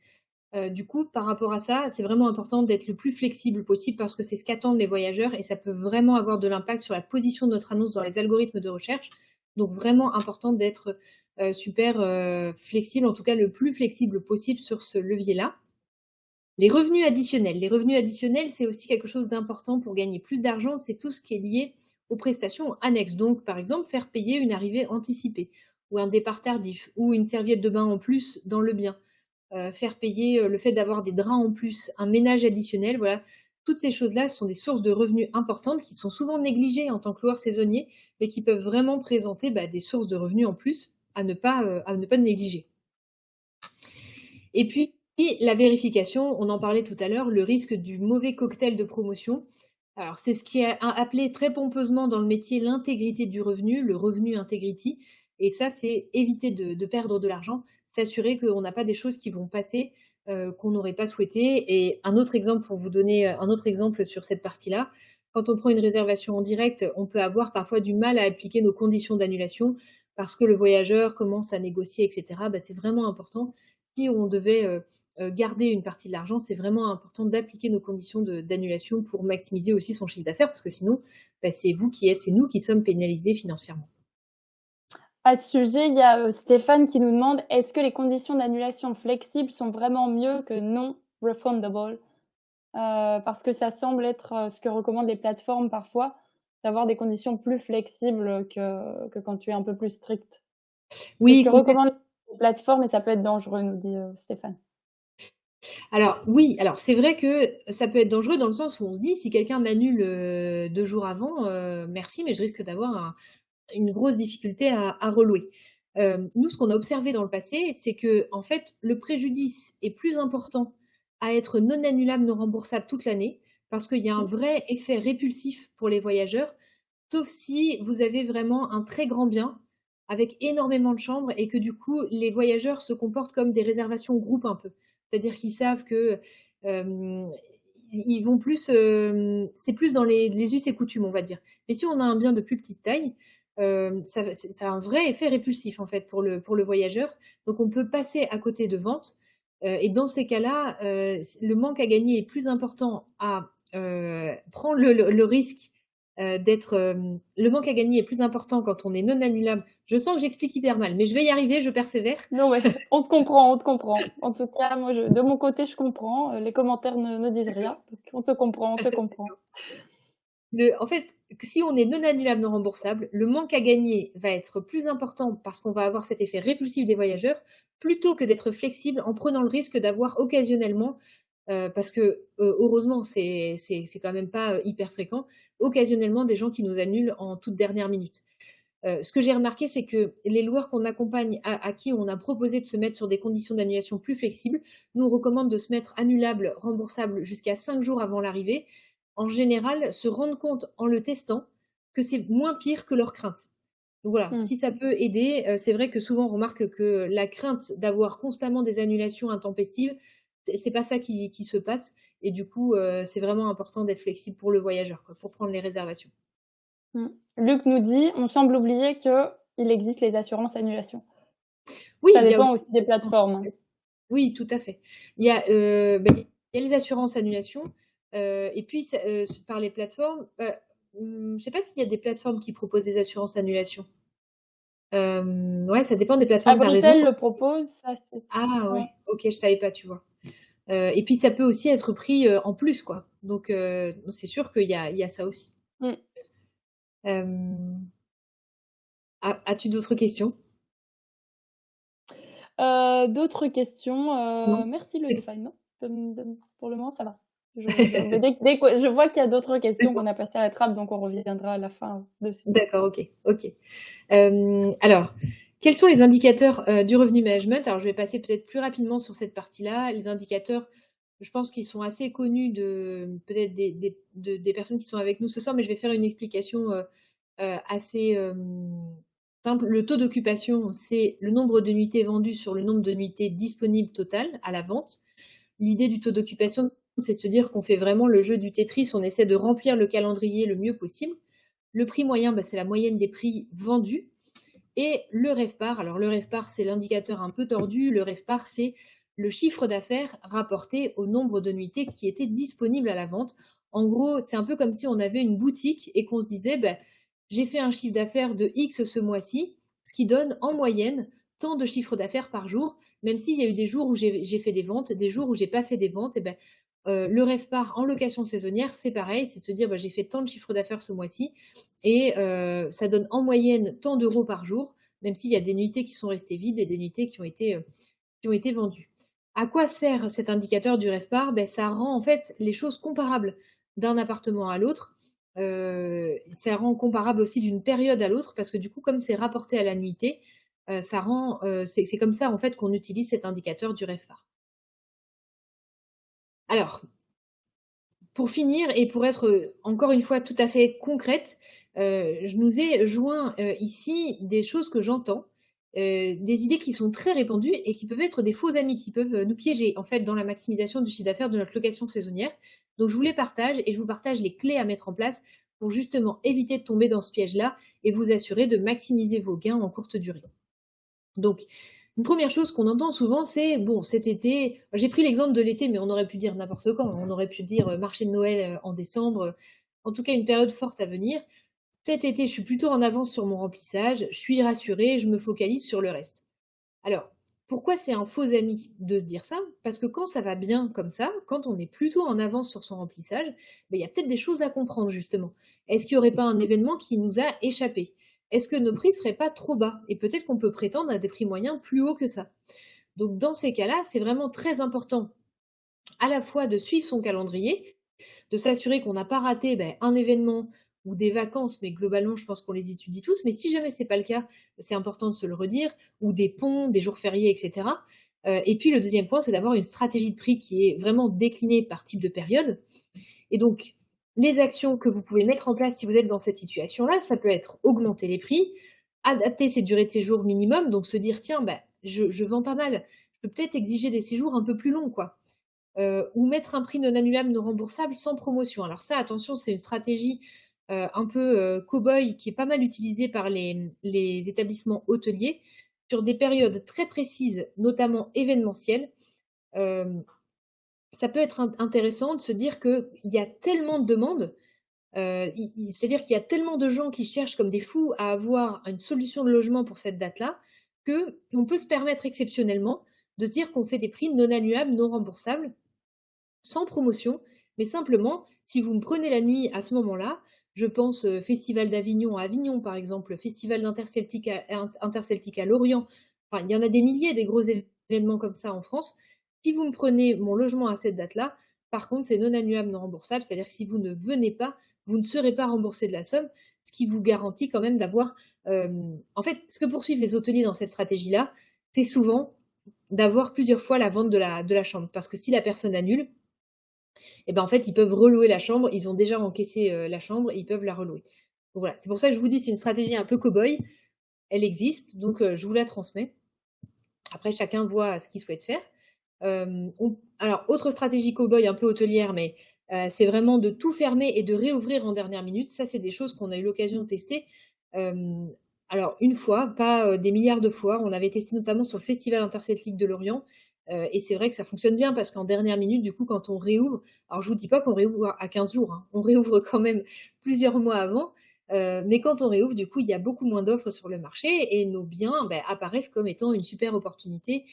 Du coup, par rapport à ça, c'est vraiment important d'être le plus flexible possible parce que c'est ce qu'attendent les voyageurs et ça peut vraiment avoir de l'impact sur la position de notre annonce dans les algorithmes de recherche. Donc vraiment important d'être, super, flexible, en tout cas le plus flexible possible sur ce levier-là. Les revenus additionnels. Les revenus additionnels, c'est aussi quelque chose d'important pour gagner plus d'argent. C'est tout ce qui est lié aux prestations annexes. Donc, par exemple, faire payer une arrivée anticipée ou un départ tardif ou une serviette de bain en plus dans le bien. Faire payer le fait d'avoir des draps en plus, un ménage additionnel, voilà. Toutes ces choses-là sont des sources de revenus importantes qui sont souvent négligées en tant que loueur saisonnier, mais qui peuvent vraiment présenter des sources de revenus en plus à ne pas négliger. Et puis, la vérification, on en parlait tout à l'heure, le risque du mauvais cocktail de promotion. Alors, c'est ce qui est appelé très pompeusement dans le métier l'intégrité du revenu, le revenu integrity. Et ça, c'est éviter de perdre de l'argent, s'assurer qu'on n'a pas des choses qui vont passer qu'on n'aurait pas souhaité. Et un autre exemple, pour vous donner un autre exemple sur cette partie-là, quand on prend une réservation en direct, on peut avoir parfois du mal à appliquer nos conditions d'annulation parce que le voyageur commence à négocier, etc. C'est vraiment important si on devait garder une partie de l'argent, c'est vraiment important d'appliquer nos conditions d'annulation pour maximiser aussi son chiffre d'affaires, parce que sinon, c'est nous qui sommes pénalisés financièrement. À ce sujet, il y a, Stéphane qui nous demande: «Est-ce que les conditions d'annulation flexibles sont vraiment mieux que non refundable?» Parce que ça semble être, ce que recommandent les plateformes parfois, d'avoir des conditions plus flexibles que quand tu es un peu plus strict. C'est ce Oui, que complètement. recommandent les plateformes et ça peut être dangereux, nous dit, Stéphane. Alors oui, alors c'est vrai que ça peut être dangereux dans le sens où on se dit: «Si quelqu'un m'annule, 2 jours avant, merci, mais je risque d'avoir une grosse difficulté à relouer». Nous, ce qu'on a observé dans le passé, c'est que en fait, le préjudice est plus important à être non annulable, non remboursable toute l'année, parce qu'il y a un Mmh. vrai effet répulsif pour les voyageurs, sauf si vous avez vraiment un très grand bien, avec énormément de chambres et que du coup, les voyageurs se comportent comme des réservations groupe un peu. C'est-à-dire qu'ils savent que, hem, ils vont plus, c'est plus dans les us et coutumes, on va dire. Mais si on a un bien de plus petite taille, ça a un vrai effet répulsif, en fait, pour le voyageur. Donc on peut passer à côté de ventes, et dans ces cas-là, le manque à gagner est plus important à, prendre le risque, le manque à gagner est plus important quand on est non annulable. Je sens que j'explique hyper mal, mais je vais y arriver, je persévère. Non, ouais, on te comprend, on te comprend. En tout cas, moi, de mon côté, je comprends, les commentaires ne disent rien, donc on te comprend, on te comprend. En fait, si on est non annulable, non remboursable, le manque à gagner va être plus important parce qu'on va avoir cet effet répulsif des voyageurs, plutôt que d'être flexible en prenant le risque d'avoir occasionnellement, parce que, heureusement, c'est quand même pas, hyper fréquent, occasionnellement des gens qui nous annulent en toute dernière minute. Ce que j'ai remarqué, c'est que les loueurs qu'on accompagne, à qui on a proposé de se mettre sur des conditions d'annulation plus flexibles, nous recommandent de se mettre annulable, remboursable jusqu'à 5 jours avant l'arrivée. En général, se rendent compte en le testant que c'est moins pire que leurs craintes. Donc voilà, Mmh. si ça peut aider, c'est vrai que souvent on remarque que la crainte d'avoir constamment des annulations intempestives, c'est pas ça qui se passe et du coup, c'est vraiment important d'être flexible pour le voyageur, quoi, pour prendre les réservations. Mmh. Luc nous dit: «On semble oublier qu'il existe les assurances annulation». Oui, Ça il y a dépend aussi aussi des plateformes, hein. oui, tout à fait. Il y a, il y a les assurances annulation, et puis ça, par les plateformes, je sais pas s'il y a des plateformes qui proposent des assurances annulation. Ouais, ça dépend des plateformes, tu as raison. Abritel le propose, ça c'est Ah ouais. ouais, OK, je savais pas, tu vois? Et puis ça peut aussi être pris, en plus, quoi. Donc c'est sûr qu'il y a ça aussi. Mmh. Hem, as-tu d'autres questions? D'autres questions? Non? Merci le Define, non, pour le moment ça va. Mais dès que je vois qu'il y a d'autres questions qu'on D'accord. a passées à la trappe, donc on reviendra à la fin dessus. D'accord, OK, OK. Alors, quels sont les indicateurs, du revenu management? Alors, je vais passer peut-être plus rapidement sur cette partie-là. Les indicateurs, je pense qu'ils sont assez connus de peut-être des personnes qui sont avec nous ce soir, mais je vais faire une explication, assez, simple. Le taux d'occupation, c'est le nombre de nuitées vendues sur le nombre de nuitées disponibles total à la vente. L'idée du taux d'occupation, c'est de se dire qu'on fait vraiment le jeu du Tetris, on essaie de remplir le calendrier le mieux possible. Le prix moyen, bah, c'est la moyenne des prix vendus et le RevPAR, alors le RevPAR, c'est l'indicateur un peu tordu. Le RevPAR, c'est le chiffre d'affaires rapporté au nombre de nuitées qui étaient disponibles à la vente. En gros, c'est un peu comme si on avait une boutique et qu'on se disait, bah, j'ai fait un chiffre d'affaires de X ce mois-ci, ce qui donne en moyenne tant de chiffre d'affaires par jour, même s'il y a eu des jours où j'ai fait des ventes, des jours où j'ai pas fait des ventes, et ben, le RevPAR en location saisonnière, c'est pareil, c'est de se dire, bah, j'ai fait tant de chiffre d'affaires ce mois-ci et ça donne en moyenne tant d'euros par jour, même s'il y a des nuitées qui sont restées vides et des nuitées qui ont été vendues. À quoi sert cet indicateur du RevPAR? Ben, ça rend en fait les choses comparables d'un appartement à l'autre. Ça rend comparable aussi d'une période à l'autre parce que du coup, comme c'est rapporté à la nuitée, ça rend, c'est comme ça en fait qu'on utilise cet indicateur du RevPAR. Alors, pour finir et pour être, encore une fois tout à fait concrète, je nous ai joint, ici des choses que j'entends, des idées qui sont très répandues et qui peuvent être des faux amis, qui peuvent, nous piéger en fait dans la maximisation du chiffre d'affaires de notre location saisonnière. Donc je vous les partage et je vous partage les clés à mettre en place pour justement éviter de tomber dans ce piège-là et vous assurer de maximiser vos gains en courte durée. Donc, une première chose qu'on entend souvent, c'est: «Bon, cet été», j'ai pris l'exemple de l'été, mais on aurait pu dire n'importe quand. On aurait pu dire, marché de Noël, en décembre, en tout cas une période forte à venir. «Cet été, je suis plutôt en avance sur mon remplissage, je suis rassurée, je me focalise sur le reste». Alors, pourquoi c'est un faux ami de se dire ça? Parce que quand ça va bien comme ça, quand on est plutôt en avance sur son remplissage, beh, il y a peut-être des choses à comprendre justement. Est-ce qu'il n'y aurait pas un événement qui nous a échappé? Est-ce que nos prix seraient pas trop bas? Et peut-être qu'on peut prétendre à des prix moyens plus hauts que ça. Donc dans ces cas-là, c'est vraiment très important à la fois de suivre son calendrier, de s'assurer qu'on n'a pas raté, un événement ou des vacances, mais globalement, je pense qu'on les étudie tous. Mais si jamais c'est pas le cas, c'est important de se le redire, ou des ponts, des jours fériés, et cetera. Et puis le deuxième point, c'est d'avoir une stratégie de prix qui est vraiment déclinée par type de période. Et donc, les actions que vous pouvez mettre en place si vous êtes dans cette situation-là, ça peut être augmenter les prix, adapter ses durées de séjour minimum, donc se dire: «Tiens, je vends pas mal, je peux peut-être exiger des séjours un peu plus longs, quoi». Ou mettre un prix non annulable, non remboursable sans promotion. Alors ça, attention, c'est une stratégie, un peu, cow-boy qui est pas mal utilisée par les établissements hôteliers sur des périodes très précises, notamment événementielles. Hem, Ça peut être intéressant de se dire qu'il y a tellement de demandes, i c'est-à-dire qu'il y a tellement de gens qui cherchent comme des fous à avoir une solution de logement pour cette date-là, qu'on peut se permettre exceptionnellement de se dire qu'on fait des prix non annulables, non remboursables sans promotion, mais simplement, si vous me prenez la nuit à ce moment-là, je pense, festival d'Avignon à Avignon, par exemple, festival interceltique à Lorient. Enfin, il y en a des milliers des gros événements comme ça en France. Si vous me prenez mon logement à cette date-là, par contre, c'est non annulable, non remboursable. C'est-à-dire que si vous ne venez pas, vous ne serez pas remboursé de la somme, ce qui vous garantit quand même d'avoir, en fait, ce que poursuivent les hôteliers dans cette stratégie-là, c'est souvent d'avoir plusieurs fois la vente de la chambre. Parce que si la personne annule, et ben, en fait, ils peuvent relouer la chambre. Ils ont déjà encaissé, la chambre et ils peuvent la relouer. Donc voilà, c'est pour ça que je vous dis, c'est une stratégie un peu cow-boy. Elle existe, donc je vous la transmets. Après, chacun voit ce qu'il souhaite faire. Alors, autre stratégie cow-boy un peu hôtelière, mais c'est vraiment de tout fermer et de réouvrir en dernière minute. Ça, c'est des choses qu'on a eu l'occasion de tester. Hem, alors une fois, pas, des milliards de fois. On avait testé notamment sur le Festival interceltique de Lorient, et c'est vrai que ça fonctionne bien parce qu'en dernière minute, du coup, quand on réouvre, alors je vous dis pas qu'on réouvre à 15 jours, hein, on réouvre quand même plusieurs mois avant, mais quand on réouvre, du coup, il y a beaucoup moins d'offres sur le marché et nos biens, apparaissent comme étant une super opportunité.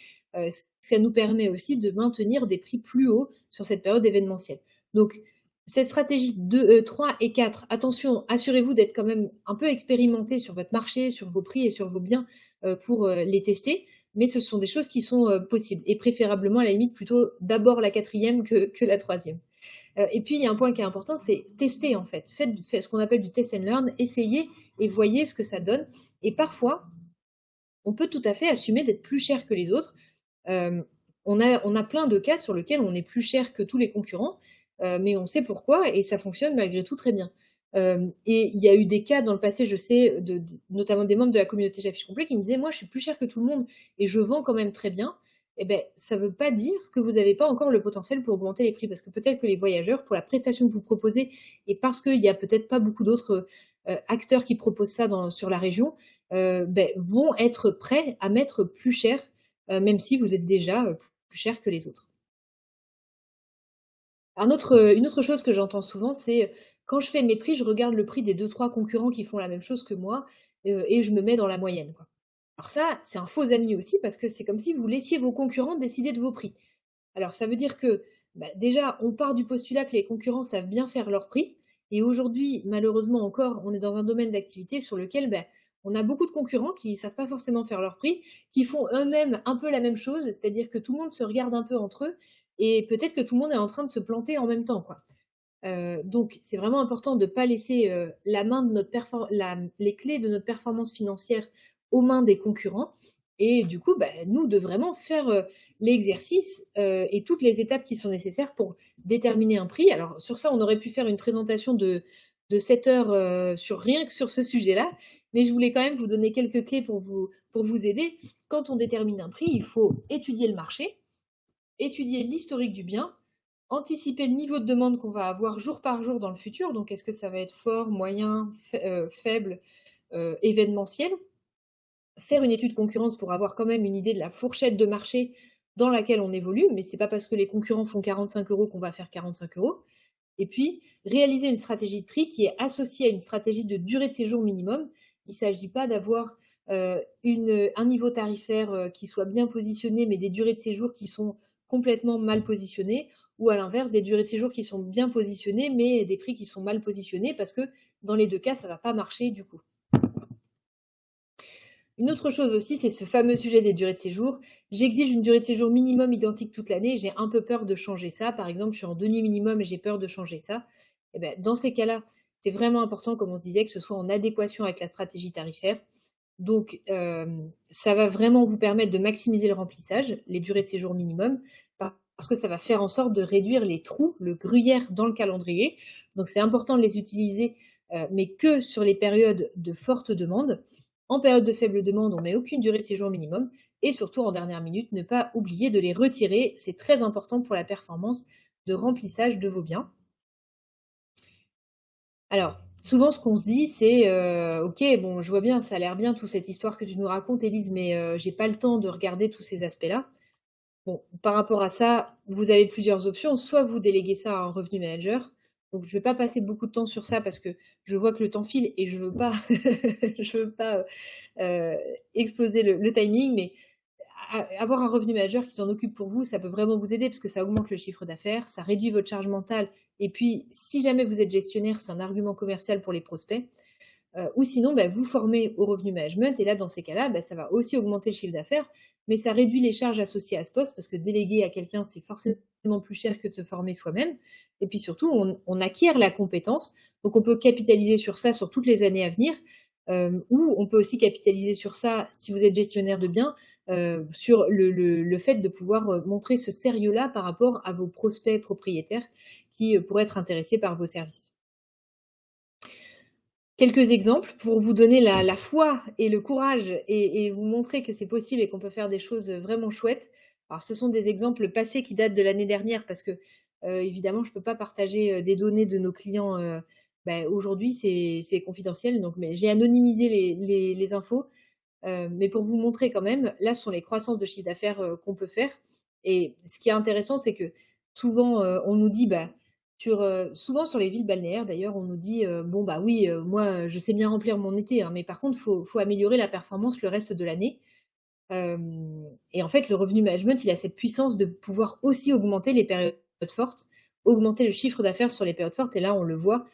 Ça nous permet aussi de maintenir des prix plus hauts sur cette période événementielle. Donc cette stratégie 2, 3 et 4, attention, assurez-vous d'être quand même un peu expérimenté sur votre marché, sur vos prix et sur vos biens, pour, les tester. Mais ce sont des choses qui sont, possibles et préférablement à la limite plutôt d'abord la quatrième que la troisième. Et puis il y a un point qui est important, c'est tester en fait. Faites ce qu'on appelle du test and learn, essayez et voyez ce que ça donne et parfois, on peut tout à fait assumer d'être plus cher que les autres. On a plein de cas sur lesquels on est plus cher que tous les concurrents, mais on sait pourquoi et ça fonctionne malgré tout très bien. Et il y a eu des cas dans le passé, je sais, notamment des membres de la communauté J'affiche complet qui me disaient: «Moi, je suis plus cher que tout le monde et je vends quand même très bien». Et beh, ça ne veut pas dire que vous n'avez pas encore le potentiel pour augmenter les prix. Parce que peut-être que les voyageurs, pour la prestation que vous proposez et parce qu'il y a peut-être pas beaucoup d'autres, acteurs qui proposent ça sur la région, vont être prêts à mettre plus cher, même si vous êtes déjà, plus cher que les autres. Une autre chose que j'entends souvent, c'est, quand je fais mes prix, je regarde le prix des deux trois concurrents qui font la même chose que moi, et je me mets dans la moyenne, quoi. Alors ça, c'est un faux ami aussi parce que c'est comme si vous laissiez vos concurrents décider de vos prix. Alors ça veut dire que, déjà, on part du postulat que les concurrents savent bien faire leurs prix et aujourd'hui, malheureusement encore, on est dans un domaine d'activité sur lequel, on a beaucoup de concurrents qui ne savent pas forcément faire leurs prix, qui font eux-mêmes un peu la même chose, c'est-à-dire que tout le monde se regarde un peu entre eux et peut-être que tout le monde est en train de se planter en même temps, quoi. Donc c'est vraiment important de ne pas laisser, la main de notre perfor la les clés de notre performance financière aux mains des concurrents et du coup, nous de vraiment faire, l'exercice, et toutes les étapes qui sont nécessaires pour déterminer un prix. Alors sur ça, on aurait pu faire une présentation de 7 heures, sur rien que sur ce sujet-là, mais je voulais quand même vous donner quelques clés pour vous aider. Quand on détermine un prix, il faut étudier le marché, étudier l'historique du bien, anticiper le niveau de demande qu'on va avoir jour par jour dans le futur. Donc est-ce que ça va être fort, moyen, faible, événementiel? Faire une étude concurrence pour avoir quand même une idée de la fourchette de marché dans laquelle on évolue, mais c'est pas parce que les concurrents font 45 € qu'on va faire 45 €. Et puis, réaliser une stratégie de prix qui est associée à une stratégie de durée de séjour minimum. Il ne s'agit pas d'avoir, un niveau tarifaire, qui soit bien positionné, mais des durées de séjour qui sont complètement mal positionnées ou à l'inverse, des durées de séjour qui sont bien positionnées, mais des prix qui sont mal positionnés parce que dans les 2 cas, ça ne va pas marcher du coup. Une autre chose aussi, c'est ce fameux sujet des durées de séjour. J'exige une durée de séjour minimum identique toute l'année, j'ai un peu peur de changer ça. Par exemple, je suis en 2 nuits minimum et j'ai peur de changer ça. Et dans ces cas-là, c'est vraiment important, comme on se disait, que ce soit en adéquation avec la stratégie tarifaire. Donc, ça va vraiment vous permettre de maximiser le remplissage, les durées de séjour minimum, parce que ça va faire en sorte de réduire les trous, le gruyère dans le calendrier. Donc c'est important de les utiliser, mais que sur les périodes de forte demande. En période de faible demande, on met aucune durée de séjour minimum et surtout en dernière minute, ne pas oublier de les retirer. C'est très important pour la performance de remplissage de vos biens. Alors, souvent ce qu'on se dit c'est, «OK, bon, je vois bien, ça a l'air bien toute cette histoire que tu nous racontes Élise, mais j'ai pas le temps de regarder tous ces aspects-là». Bon, par rapport à ça, vous avez plusieurs options. Soit vous déléguez ça à un revenu manager. Donc je ne vais pas passer beaucoup de temps sur ça parce que je vois que le temps file et je veux pas je veux pas, exploser le timing, mais avoir un revenu manager qui s'en occupe pour vous, ça peut vraiment vous aider parce que ça augmente le chiffre d'affaires, ça réduit votre charge mentale et puis si jamais vous êtes gestionnaire, c'est un argument commercial pour les prospects. Ou sinon, vous formez au revenu management et là, dans ces cas-là, ça va aussi augmenter le chiffre d'affaires, mais ça réduit les charges associées à ce poste parce que déléguer à quelqu'un, c'est forcément plus cher que de se former soi-même et puis surtout, on acquiert la compétence, donc on peut capitaliser sur ça sur toutes les années à venir, ou on peut aussi capitaliser sur ça, si vous êtes gestionnaire de biens, sur le fait de pouvoir, montrer ce sérieux-là par rapport à vos prospects propriétaires qui, pourraient être intéressés par vos services. quelques exemples pour vous donner la foi et le courage et vous montrer que c'est possible et qu'on peut faire des choses vraiment chouettes. Alors ce sont des exemples passés qui datent de l'année dernière parce que, évidemment je peux pas partager, des données de nos clients, aujourd'hui c'est confidentiel donc mais j'ai anonymisé les infos, mais pour vous montrer quand même, là ce sont les croissances de chiffre d'affaires, qu'on peut faire et ce qui est intéressant c'est que souvent, on nous dit, souvent sur les villes balnéaires d'ailleurs, on nous dit, «Bon, bah, oui, moi, je sais bien remplir mon été, hein, mais par contre, faut améliorer la performance le reste de l'année». Et en fait, le revenu management, il a cette puissance de pouvoir aussi augmenter les périodes fortes, augmenter le chiffre d'affaires sur les périodes fortes et là, on le voit,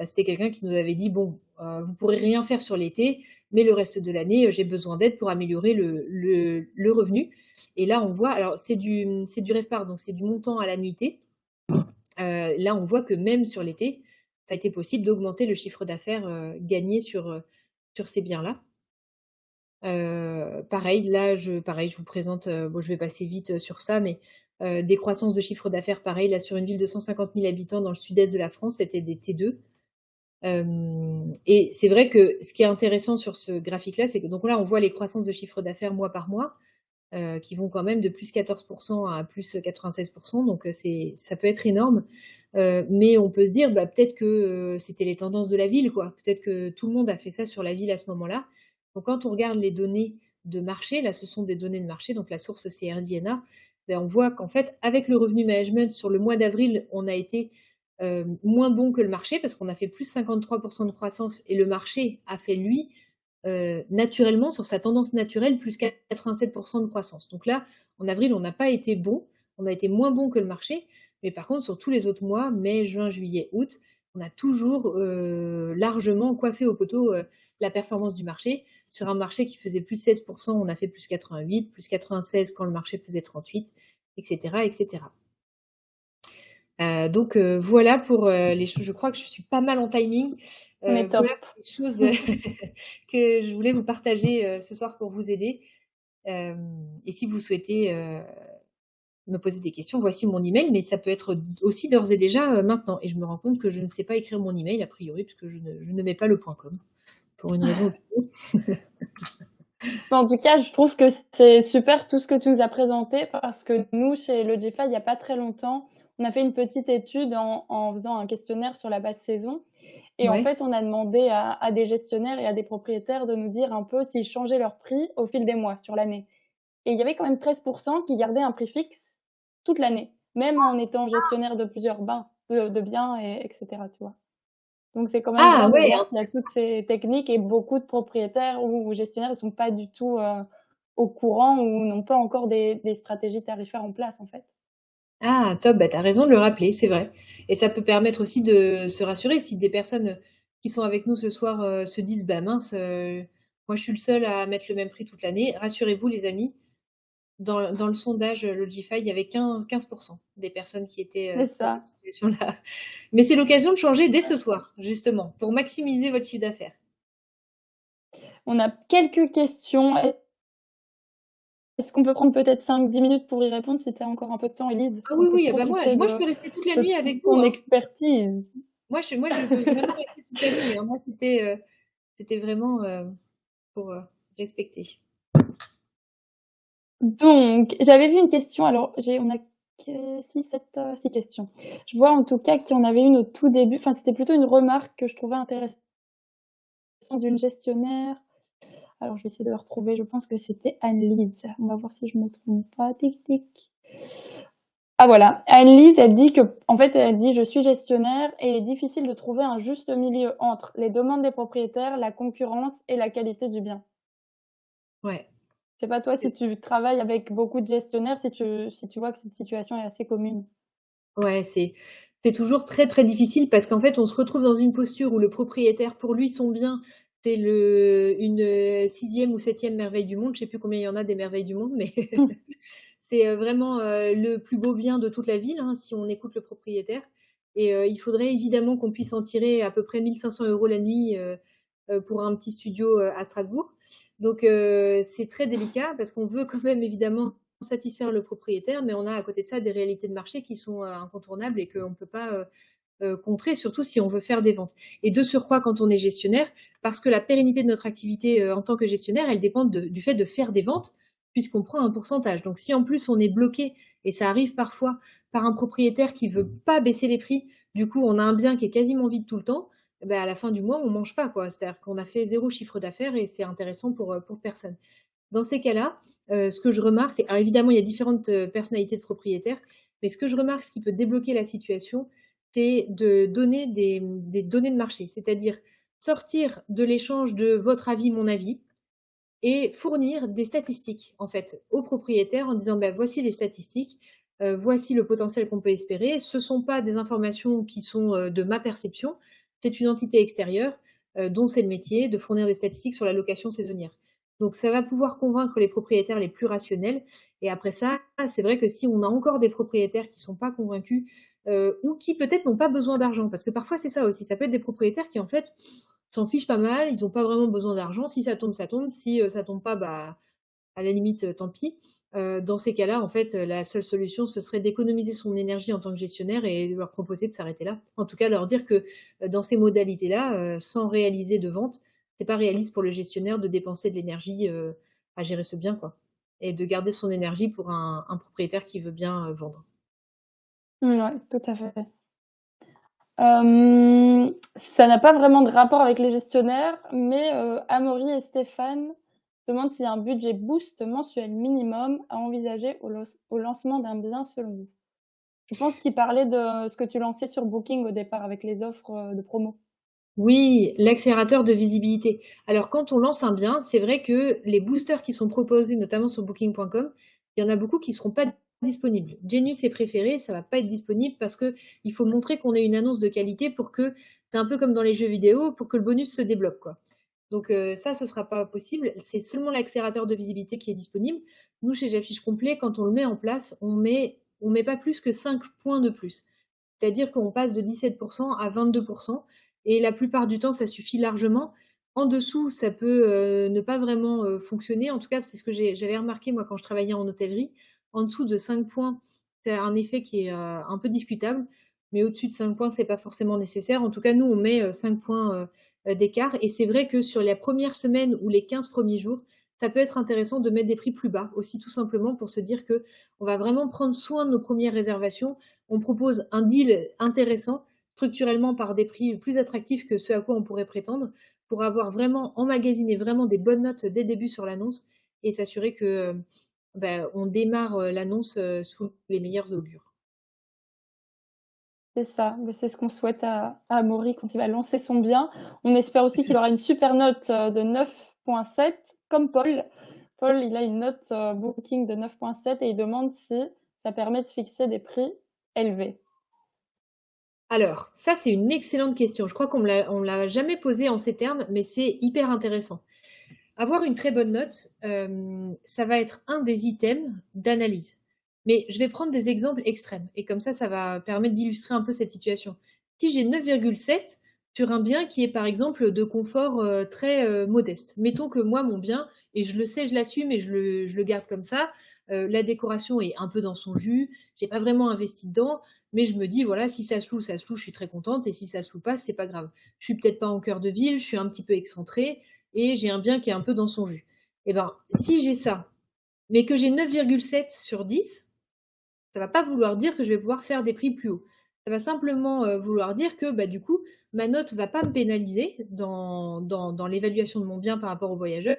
c'était quelqu'un qui nous avait dit: «Bon, vous pourrez rien faire sur l'été, mais le reste de l'année, j'ai besoin d'aide pour améliorer le revenu» et là, on voit alors c'est du RevPAR, donc c'est du montant à la nuitée. Là, on voit que même sur l'été, ça a été possible d'augmenter le chiffre d'affaires, gagné sur ces biens-là. Pareil, là, je vous présente, bon, je vais passer vite, sur ça, mais des croissances de chiffre d'affaires, pareil, là, sur une ville de 150 000 habitants dans le sud-est de la France, c'était des T2. Et c'est vrai que ce qui est intéressant sur ce graphique-là, c'est que donc là, on voit les croissances de chiffre d'affaires mois par mois, qui vont quand même de plus 14 à plus 96 donc ça peut être énorme. Mais on peut se dire, peut-être que, c'était les tendances de la ville, quoi. Peut-être que tout le monde a fait ça sur la ville à ce moment-là. Donc quand on regarde les données de marché, là, ce sont des données de marché, donc la source c'est RDNA, on voit qu'en fait, avec le revenu management, sur le mois d'avril, on a été, moins bon que le marché parce qu'on a fait plus 53 de croissance et le marché a fait, lui, naturellement, sur sa tendance naturelle, plus 87 de croissance. Donc là, en avril, on n'a pas été bon, on a été moins bon que le marché, mais par contre, sur tous les autres mois, mai, juin, juillet, août, on a toujours, largement coiffé au poteau, la performance du marché. Sur un marché qui faisait plus 16 on a fait plus 88, plus 96 quand le marché faisait 38 et cetera et cetera. Donc voilà pour, les choses je crois que je suis pas mal en timing. Mais top. Voilà pour les choses que je voulais vous partager, ce soir pour vous aider. Et si vous souhaitez, me poser des questions, voici mon email, mais ça peut être aussi d'ores et déjà, maintenant et je me rends compte que je ne sais pas écrire mon email a priori puisque je ne mets pas le point .com pour une raison ou pour une autre. En tout cas, je trouve que c'est super tout ce que tu nous as présenté parce que nous, chez Logify, il y a pas très longtemps, on a fait une petite étude en faisant un questionnaire sur la base saison et en Ouais. fait, on a demandé à des gestionnaires et à des propriétaires de nous dire un peu s'ils changeaient leur prix au fil des mois sur l'année et il y avait quand même 13 qui gardaient un prix fixe toute l'année, même en étant gestionnaire de plusieurs de biens et etc., tu vois? Donc c'est quand même Ah bien de ouais! voir qu'il y a toutes ces techniques et beaucoup de propriétaires ou gestionnaires ne sont pas du tout, au courant ou n'ont pas encore des stratégies tarifaires en place, en fait. Ah top, tu as raison de le rappeler, c'est vrai et ça peut permettre aussi de se rassurer si des personnes, qui sont avec nous ce soir, se disent: «Bah mince, moi je suis le seul à mettre le même prix toute l'année». Rassurez-vous les amis, dans le sondage, Logify, il y avait 15 des personnes qui étaient, C'est dans cette ça. situation-là. Mais c'est l'occasion de changer dès ce soir, justement, pour maximiser votre chiffre d'affaires. On a quelques questions. Est-ce qu'on peut prendre peut-être 5-10 minutes pour y répondre si tu as encore un peu de temps, Elise? Ah Si on oui, peut oui, ah bah profiter moi je peux rester toute la de nuit toute avec vous, ton hein. expertise. Moi je veux vraiment rester toute la nuit, hein. Moi c'était vraiment, pour, respecter. Donc, j'avais vu une question, alors on a que 6 questions. Je vois en tout cas qu'il y en avait une au tout début, enfin c'était plutôt une remarque que je trouvais intéressante d'une gestionnaire. Alors je vais essayer de le retrouver, je pense que c'était Anne-Lise. On va voir si je me trompe pas. Tic tic. Ah voilà, Anne-Lise, elle dit en fait, elle dit: «Je suis gestionnaire et il est difficile de trouver un juste milieu entre les demandes des propriétaires, la concurrence et la qualité du bien». Ouais. Je sais pas toi si tu travailles avec beaucoup de gestionnaires, si tu vois que cette situation est assez commune? Ouais, c'est toujours très, très difficile parce qu'en fait, on se retrouve dans une posture où le propriétaire, pour lui, son bien, c'est une, 6e ou 7e merveille du monde. Je sais plus combien il y en a des merveilles du monde, mais c'est, vraiment, le plus beau bien de toute la ville, hein, si on écoute le propriétaire et il faudrait évidemment qu'on puisse en tirer à peu près 1 500 € la nuit, pour un petit studio, à Strasbourg. Donc c'est très délicat parce qu'on veut quand même évidemment satisfaire le propriétaire, mais on a à côté de ça des réalités de marché qui sont, incontournables et qu'on ne peut pas, contrer, surtout si on veut faire des ventes. Et de surcroît, quand on est gestionnaire, parce que la pérennité de notre activité en tant que gestionnaire, elle dépend du fait de faire des ventes, puisqu'on prend un pourcentage. Donc si en plus on est bloqué, et ça arrive parfois, par un propriétaire qui veut pas baisser les prix, du coup on a un bien qui est quasiment vide tout le temps, ben à la fin du mois, on mange pas, quoi. C'est-à-dire qu'on a fait 0 chiffre d'affaires et c'est intéressant pour personne. Dans ces cas-là, ce que je remarque, c'est alors évidemment, il y a différentes, personnalités de propriétaires, mais ce que je remarque, ce qui peut débloquer la situation, c'est de donner des données de marché. C'est-à-dire sortir de l'échange de votre avis, mon avis et fournir des statistiques, en fait, aux propriétaires en disant: «Bah, voici les statistiques, voici le potentiel qu'on peut espérer. Ce ne sont pas des informations qui sont, de ma perception, c'est une entité extérieure, dont c'est le métier de fournir des statistiques sur la location saisonnière». Donc ça va pouvoir convaincre les propriétaires les plus rationnels et après ça, c'est vrai que si on a encore des propriétaires qui ne sont pas convaincus, ou qui peut-être n'ont pas besoin d'argent, parce que parfois c'est ça aussi, ça peut être des propriétaires qui en fait s'en fichent pas mal, ils ont pas vraiment besoin d'argent. Si ça tombe, ça tombe. Si, ça tombe pas, bah, à la limite, tant pis. Dans ces cas-là, en fait, la seule solution, ce serait d'économiser son énergie en tant que gestionnaire et de leur proposer de s'arrêter là. En tout cas, leur dire que, dans ces modalités-là, sans réaliser de vente, c'est pas réaliste pour le gestionnaire de dépenser de l'énergie, à gérer ce bien, quoi et de garder son énergie pour un propriétaire qui veut bien, vendre. Ouais, tout à fait. Ça n'a pas vraiment de rapport avec les gestionnaires, mais Amaury et Stéphane demandent s'il y a un budget boost mensuel minimum à envisager au lancement d'un bien selon vous? Je pense qu'ils parlaient de ce que tu lançais sur Booking au départ avec les offres, de promo. Oui, l'accélérateur de visibilité. Alors quand on lance un bien, c'est vrai que les boosters qui sont proposés, notamment sur booking.com, il y en a beaucoup qui ne seront pas disponibles. Genius est préféré, ça va pas être disponible parce que il faut montrer qu'on ait une annonce de qualité pour que c'est un peu comme dans les jeux vidéo, pour que le bonus se débloque, quoi. Donc ça, ce sera pas possible. C'est seulement l'accélérateur de visibilité qui est disponible. Nous, chez J'affiche complet, quand on le met en place, on met pas plus que 5 points de plus. C'est-à-dire qu'on passe de 17% à 22% et la plupart du temps, ça suffit largement. En dessous, ça peut, ne pas vraiment, fonctionner. En tout cas, c'est ce que j'avais remarqué moi quand je travaillais en hôtellerie. En dessous de 5 points, tu as un effet qui est, un peu discutable, mais au-dessus de 5 points, c'est pas forcément nécessaire. En tout cas, nous, on met, 5 points, d'écart et c'est vrai que sur la première semaine ou les 15 premiers jours, ça peut être intéressant de mettre des prix plus bas aussi, tout simplement pour se dire que on va vraiment prendre soin de nos premières réservations. On propose un deal intéressant, structurellement par des prix plus attractifs que ceux à quoi on pourrait prétendre, pour avoir vraiment emmagasiné vraiment des bonnes notes dès le début sur l'annonce et s'assurer que, on démarre, l'annonce, sous les meilleurs augures. C'est ça, mais c'est ce qu'on souhaite à Amaury quand il va lancer son bien. On espère aussi qu'il aura une super note, de 9,7 comme Paul. Paul, il a une note, Booking de 9,7 et il demande si ça permet de fixer des prix élevés. Alors, ça, c'est une excellente question. Je crois qu'on me l'a jamais posée en ces termes, mais c'est hyper intéressant. Avoir une très bonne note, ça va être un des items d'analyse. Mais je vais prendre des exemples extrêmes et comme ça va permettre d'illustrer un peu cette situation. Si j'ai 9,7 sur un bien qui est par exemple de confort, très, modeste. Mettons que moi mon bien et je le sais, je l'assume et je le garde comme ça, la décoration est un peu dans son jus, j'ai pas vraiment investi dedans, mais je me dis: «Voilà, si ça se loue, je suis très contente et si ça se loue pas, c'est pas grave». Je suis peut-être pas en cœur de ville, je suis un petit peu excentrée, et j'ai un bien qui est un peu dans son jus. Et ben, si j'ai ça, mais que j'ai 9,7 sur 10, ça va pas vouloir dire que je vais pouvoir faire des prix plus hauts. Ça va simplement, vouloir dire que, bah, du coup, ma note va pas me pénaliser dans l'évaluation de mon bien par rapport aux voyageurs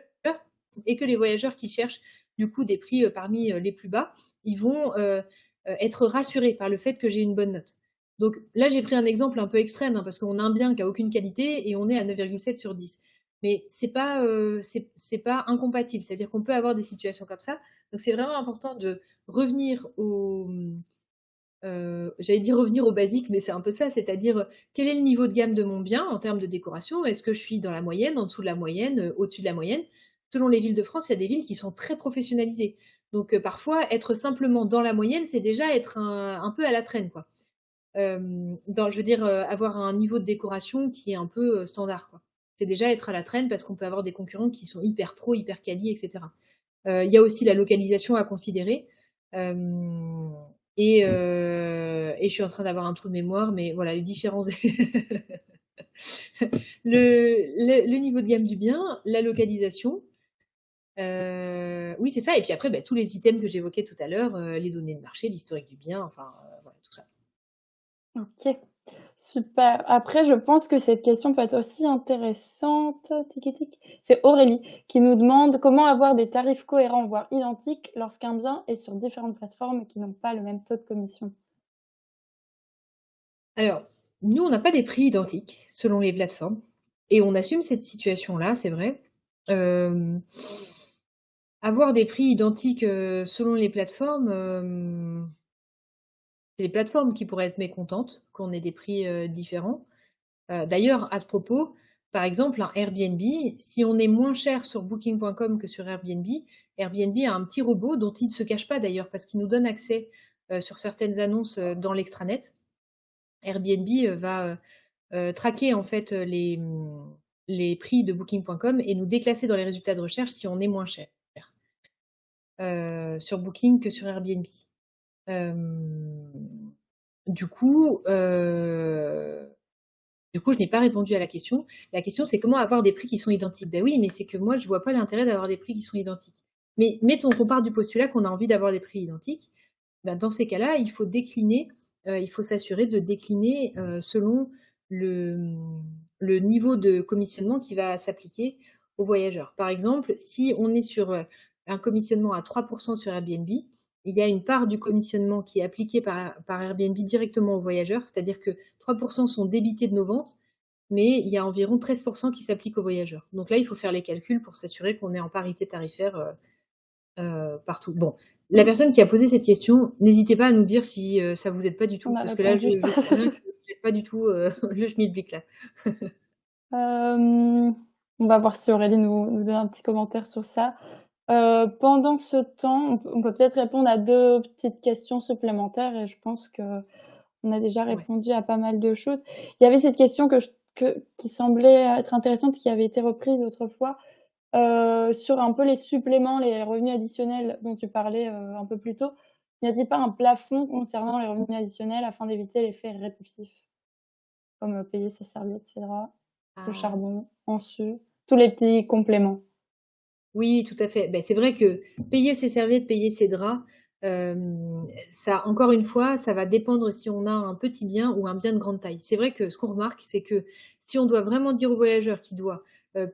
et que les voyageurs qui cherchent, du coup, des prix, parmi, les plus bas, ils vont, être rassurés par le fait que j'ai une bonne note. Donc là, j'ai pris un exemple un peu extrême, hein, parce qu'on a un bien qui a aucune qualité et on est à 9,7 sur 10. Mais c'est pas incompatible. C'est-à-dire qu'on peut avoir des situations comme ça. Donc c'est vraiment important de revenir au, j'allais dire revenir au basique, mais c'est un peu ça, c'est-à-dire, quel est le niveau de gamme de mon bien en termes de décoration? Est-ce que je suis dans la moyenne, en dessous de la moyenne, au-dessus de la moyenne? Selon les villes de France, il y a des villes qui sont très professionnalisées. Donc, parfois, être simplement dans la moyenne, c'est déjà être un peu à la traîne, quoi. Je veux dire, avoir un niveau de décoration qui est un peu, standard, quoi. C'est déjà être à la traîne parce qu'on peut avoir des concurrents qui sont hyper pro, hyper quali et cetera. Il y a aussi la localisation à considérer. Hem et je suis en train d'avoir un trou de mémoire, mais voilà, les différents le niveau de gamme du bien, la localisation, oui, c'est ça et puis après, bah, tous les items que j'évoquais tout à l'heure, les données de marché, l'historique du bien, enfin, voilà, tout ça. OK, super. Après, je pense que cette question peut être aussi intéressante. Tic tic. C'est Aurélie qui nous demande comment avoir des tarifs cohérents, voire identiques, lorsqu'un bien est sur différentes plateformes qui n'ont pas le même taux de commission. Alors, nous, on n'a pas des prix identiques selon les plateformes et on assume cette situation-là, c'est vrai. Hem, avoir des prix identiques, selon les plateformes, c'est les plateformes qui pourraient être mécontentes qu'on ait des prix, différents. D'ailleurs, à ce propos, par exemple, un Airbnb, si on est moins cher sur booking.com que sur Airbnb, Airbnb a un petit robot dont il ne se cache pas d'ailleurs parce qu'il nous donne accès, sur certaines annonces, dans l'extranet. Airbnb, va, traquer en fait, les prix de booking.com et nous déclasser dans les résultats de recherche si on est moins cher, sur Booking que sur Airbnb. Hem, du coup, heu Du coup, je n'ai pas répondu à la question. La question, c'est comment avoir des prix qui sont identiques? Ben oui, mais c'est que moi, je vois pas l'intérêt d'avoir des prix qui sont identiques. Mais mettons qu'on part du postulat qu'on a envie d'avoir des prix identiques. Ben, dans ces cas-là, il faut décliner, il faut s'assurer de décliner, selon le niveau de commissionnement qui va s'appliquer aux voyageurs. Par exemple, si on est sur, un commissionnement à 3 sur Airbnb, il y a une part du commissionnement qui est appliquée par Airbnb directement aux voyageurs, c'est-à-dire que 3 sont débités de nos ventes, mais il y a environ 13 qui s'appliquent aux voyageurs. Donc là, il faut faire les calculs pour s'assurer qu'on est en parité tarifaire, partout. Bon, la Mmh, personne qui a posé cette question, n'hésitez pas à nous dire si, ça vous aide pas du on tout, a parce que là, je répondu. je sens bien que vous êtes pas du tout, le schmilblick là. Hem, on va voir si Aurélie nous donne un petit commentaire sur ça. Pendant ce temps, on peut peut-être répondre à 2 petites questions supplémentaires et je pense qu'on a déjà Ouais, répondu à pas mal de choses. Il y avait cette question qui semblait être intéressante, qui avait été reprise autrefois, sur un peu les suppléments, les revenus additionnels dont tu parlais, un peu plus tôt. N'y a-t-il pas un plafond concernant les revenus additionnels afin d'éviter l'effet répulsif? Comme, payer ses serviettes, ses draps, au ah. charbon, en su, tous les petits compléments. Oui, tout à fait. Beh, c'est vrai que payer ses serviettes, payer ses draps, ça encore une fois, ça va dépendre si on a un petit bien ou un bien de grande taille. C'est vrai que ce qu'on remarque, c'est que si on doit vraiment dire au voyageur qu'il doit,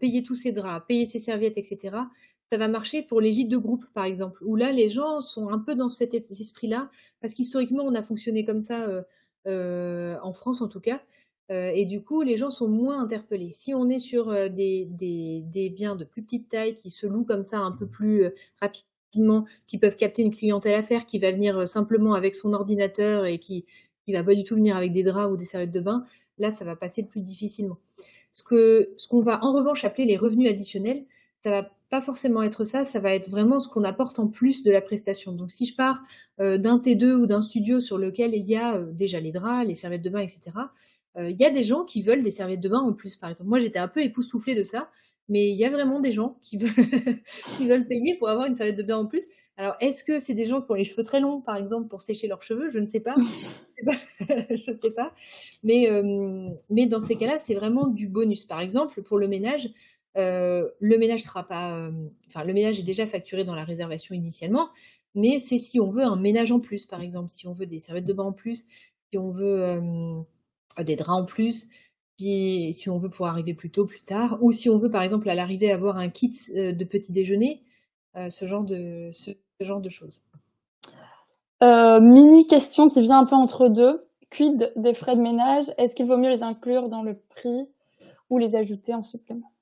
payer tous ses draps, payer ses serviettes et cetera, ça va marcher pour les gîtes de groupe, par exemple, où là, les gens sont un peu dans cet esprit-là, parce qu'historiquement, on a fonctionné comme ça, en France en tout cas. Et du coup, les gens sont moins interpellés. Si on est sur, des biens de plus petite taille qui se louent comme ça un peu plus, rapidement, qui peuvent capter une clientèle affaires qui va venir, simplement avec son ordinateur et qui va pas du tout venir avec des draps ou des serviettes de bain, là, ça va passer plus difficilement. Ce qu'on va en revanche appeler les revenus additionnels, ça va pas forcément être ça, ça va être vraiment ce qu'on apporte en plus de la prestation. Donc si je pars, d'un T2 ou d'un studio sur lequel il y a, déjà les draps, les serviettes de bain et cetera, il y a des gens qui veulent des serviettes de bain en plus, par exemple. Moi, j'étais un peu époustouflée de ça, mais il y a vraiment des gens qui veulent qui veulent payer pour avoir une serviette de bain en plus. Alors, est-ce que c'est des gens qui ont les cheveux très longs, par exemple, pour sécher leurs cheveux? Je ne sais pas. Je sais pas, je sais pas. Mais dans ces cas-là, c'est vraiment du bonus. Par exemple, pour le ménage sera pas, enfin, le ménage est déjà facturé dans la réservation initialement, mais c'est si on veut un ménage en plus, par exemple, si on veut des serviettes de bain en plus, si on veut, des draps en plus, si on veut pouvoir arriver plus tôt, plus tard, ou si on veut, par exemple, à l'arrivée, avoir un kit, de petit déjeuner, ce genre de choses. Mini question qui vient un peu entre 2. Quid des frais de ménage? Est-ce qu'il vaut mieux les inclure dans le prix ou les ajouter en supplément?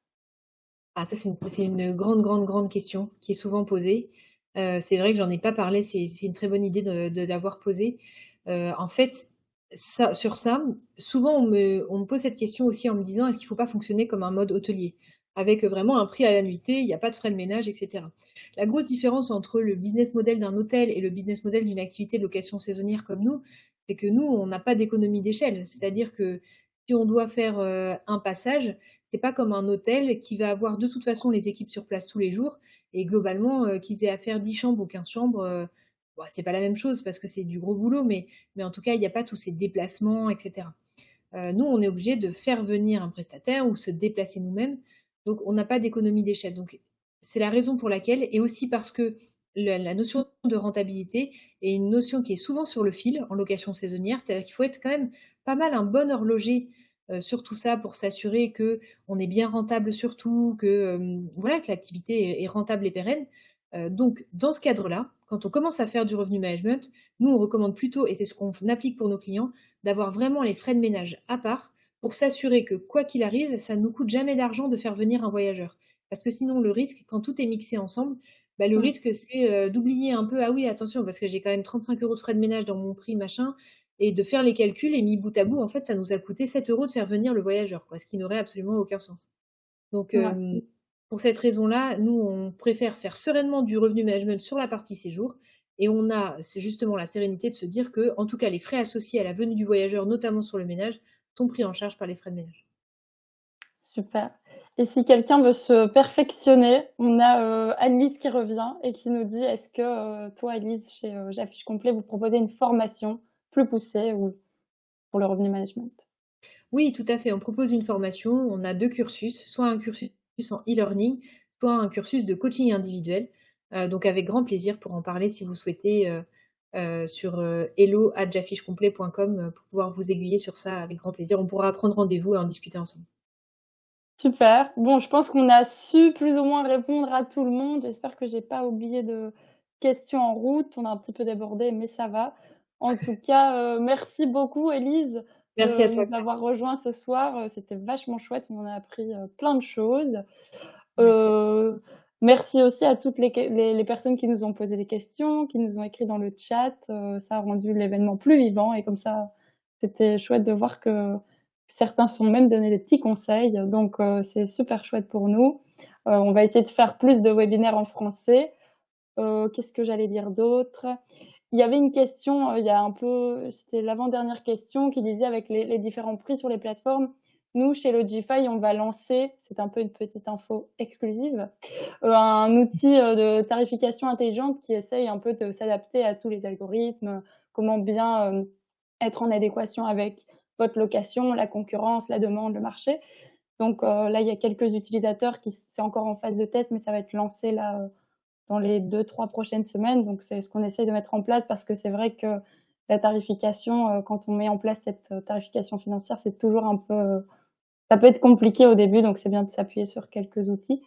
Ah ça, c'est une grande, grande, grande question qui est souvent posée. C'est vrai que j'en ai pas parlé, c'est une très bonne idée de l'avoir posée. En fait, sur ça, souvent on me pose cette question aussi en me disant: «Est-ce qu'il faut pas fonctionner comme un mode hôtelier?» avec, vraiment un prix à la nuitée, il y a pas de frais de ménage et cetera. La grosse différence entre le business model d'un hôtel et le business model d'une activité de location saisonnière comme nous, c'est que nous, on n'a pas d'économie d'échelle. C'est-à-dire que si on doit faire, un passage, c'est pas comme un hôtel qui va avoir de toute façon les équipes sur place tous les jours et globalement, qu'ils aient à faire 10 chambres ou 15 chambres, Bon, c'est pas la même chose parce que c'est du gros boulot, mais en tout cas, il y a pas tous ces déplacements et cetera. Nous, on est obligé de faire venir un prestataire ou se déplacer nous-mêmes, donc on n'a pas d'économie d'échelle. Donc c'est la raison pour laquelle et aussi parce que la notion de rentabilité est une notion qui est souvent sur le fil en location saisonnière. C'est-à-dire qu'il faut être quand même pas mal un bon horloger, sur tout ça pour s'assurer que on est bien rentable sur tout, que, voilà, que l'activité est rentable et pérenne. Donc dans ce cadre-là, quand on commence à faire du revenu management, nous on recommande plutôt et c'est ce qu'on applique pour nos clients, d'avoir vraiment les frais de ménage à part pour s'assurer que quoi qu'il arrive, ça ne nous coûte jamais d'argent de faire venir un voyageur. Parce que sinon le risque, quand tout est mixé ensemble, bah, le Mmh. risque c'est, d'oublier un peu: «Ah oui attention parce que j'ai quand même 35 € de frais de ménage dans mon prix machin» et de faire les calculs et mis bout à bout, en fait, ça nous a coûté 7 € de faire venir le voyageur quoi, ce qui n'aurait absolument aucun sens. Donc Ouais. pour cette raison-là, nous, on préfère faire sereinement du revenu management sur la partie séjour et on a c'est justement la sérénité de se dire que, en tout cas, les frais associés à la venue du voyageur, notamment sur le ménage, sont pris en charge par les frais de ménage. Super. Et si quelqu'un veut se perfectionner, on a, Annelise qui revient et qui nous dit: «Est-ce que, toi, Elise, chez, J'affiche complet, vous proposez une formation plus poussée ou pour le revenu management?» Oui, tout à fait, on propose une formation, on a 2 cursus, soit un cursus en e-learning, soit un cursus de coaching individuel. Donc avec grand plaisir pour en parler si vous souhaitez, sur, hello@jaffichecomplet.com, pour pouvoir vous aiguiller sur ça avec grand plaisir. On pourra prendre rendez-vous et en discuter ensemble. Super. Bon, je pense qu'on a su plus ou moins répondre à tout le monde. J'espère que j'ai pas oublié de questions en route. On a un petit peu débordé, mais ça va. En tout cas, merci beaucoup Élise Merci à de toi, nous Claire. avoir rejoints ce soir, c'était vachement chouette. On en a appris, plein de choses. Merci à toi. Heu, Merci aussi à toutes les personnes qui nous ont posé des questions, qui nous ont écrit dans le chat, ça a rendu l'événement plus vivant et comme ça, c'était chouette de voir que certains se sont même donné des petits conseils, donc c'est super chouette pour nous. On va essayer de faire plus de webinaires en français. Qu'est-ce que j'allais dire d'autre? Il y avait une question, il y a un peu c'était l'avant-dernière question qui disait avec les différents prix sur les plateformes, nous chez Logify, on va lancer, c'est un peu une petite info exclusive, un outil, de tarification intelligente qui essaye un peu de s'adapter à tous les algorithmes, comment bien, être en adéquation avec votre location, la concurrence, la demande, le marché. Donc, là, il y a quelques utilisateurs qui c'est encore en phase de test, mais ça va être lancé là, dans les 2-3 prochaines semaines. Donc c'est ce qu'on essaye de mettre en place parce que c'est vrai que la tarification, quand on met en place cette, tarification financière, c'est toujours un peu, ça peut être compliqué au début, donc c'est bien de s'appuyer sur quelques outils.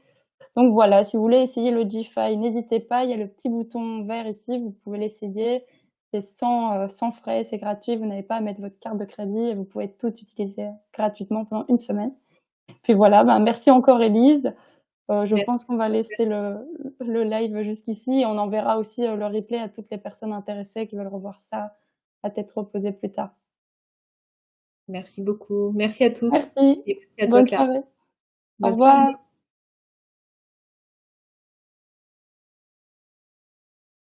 Donc voilà, si vous voulez essayer Logify, n'hésitez pas, il y a le petit bouton vert ici, vous pouvez l'essayer. C'est sans frais, c'est gratuit, vous n'avez pas à mettre votre carte de crédit et vous pouvez tout utiliser gratuitement pendant une semaine. Puis voilà, ben, merci encore Élise. Je pense qu'on va laisser le live jusqu'ici et on enverra aussi, le replay à toutes les personnes intéressées qui veulent revoir ça à tête reposée plus tard. Merci beaucoup. Merci à tous Merci, et merci à toi, bonne Clara. soirée. Au Bonne soirée. revoir.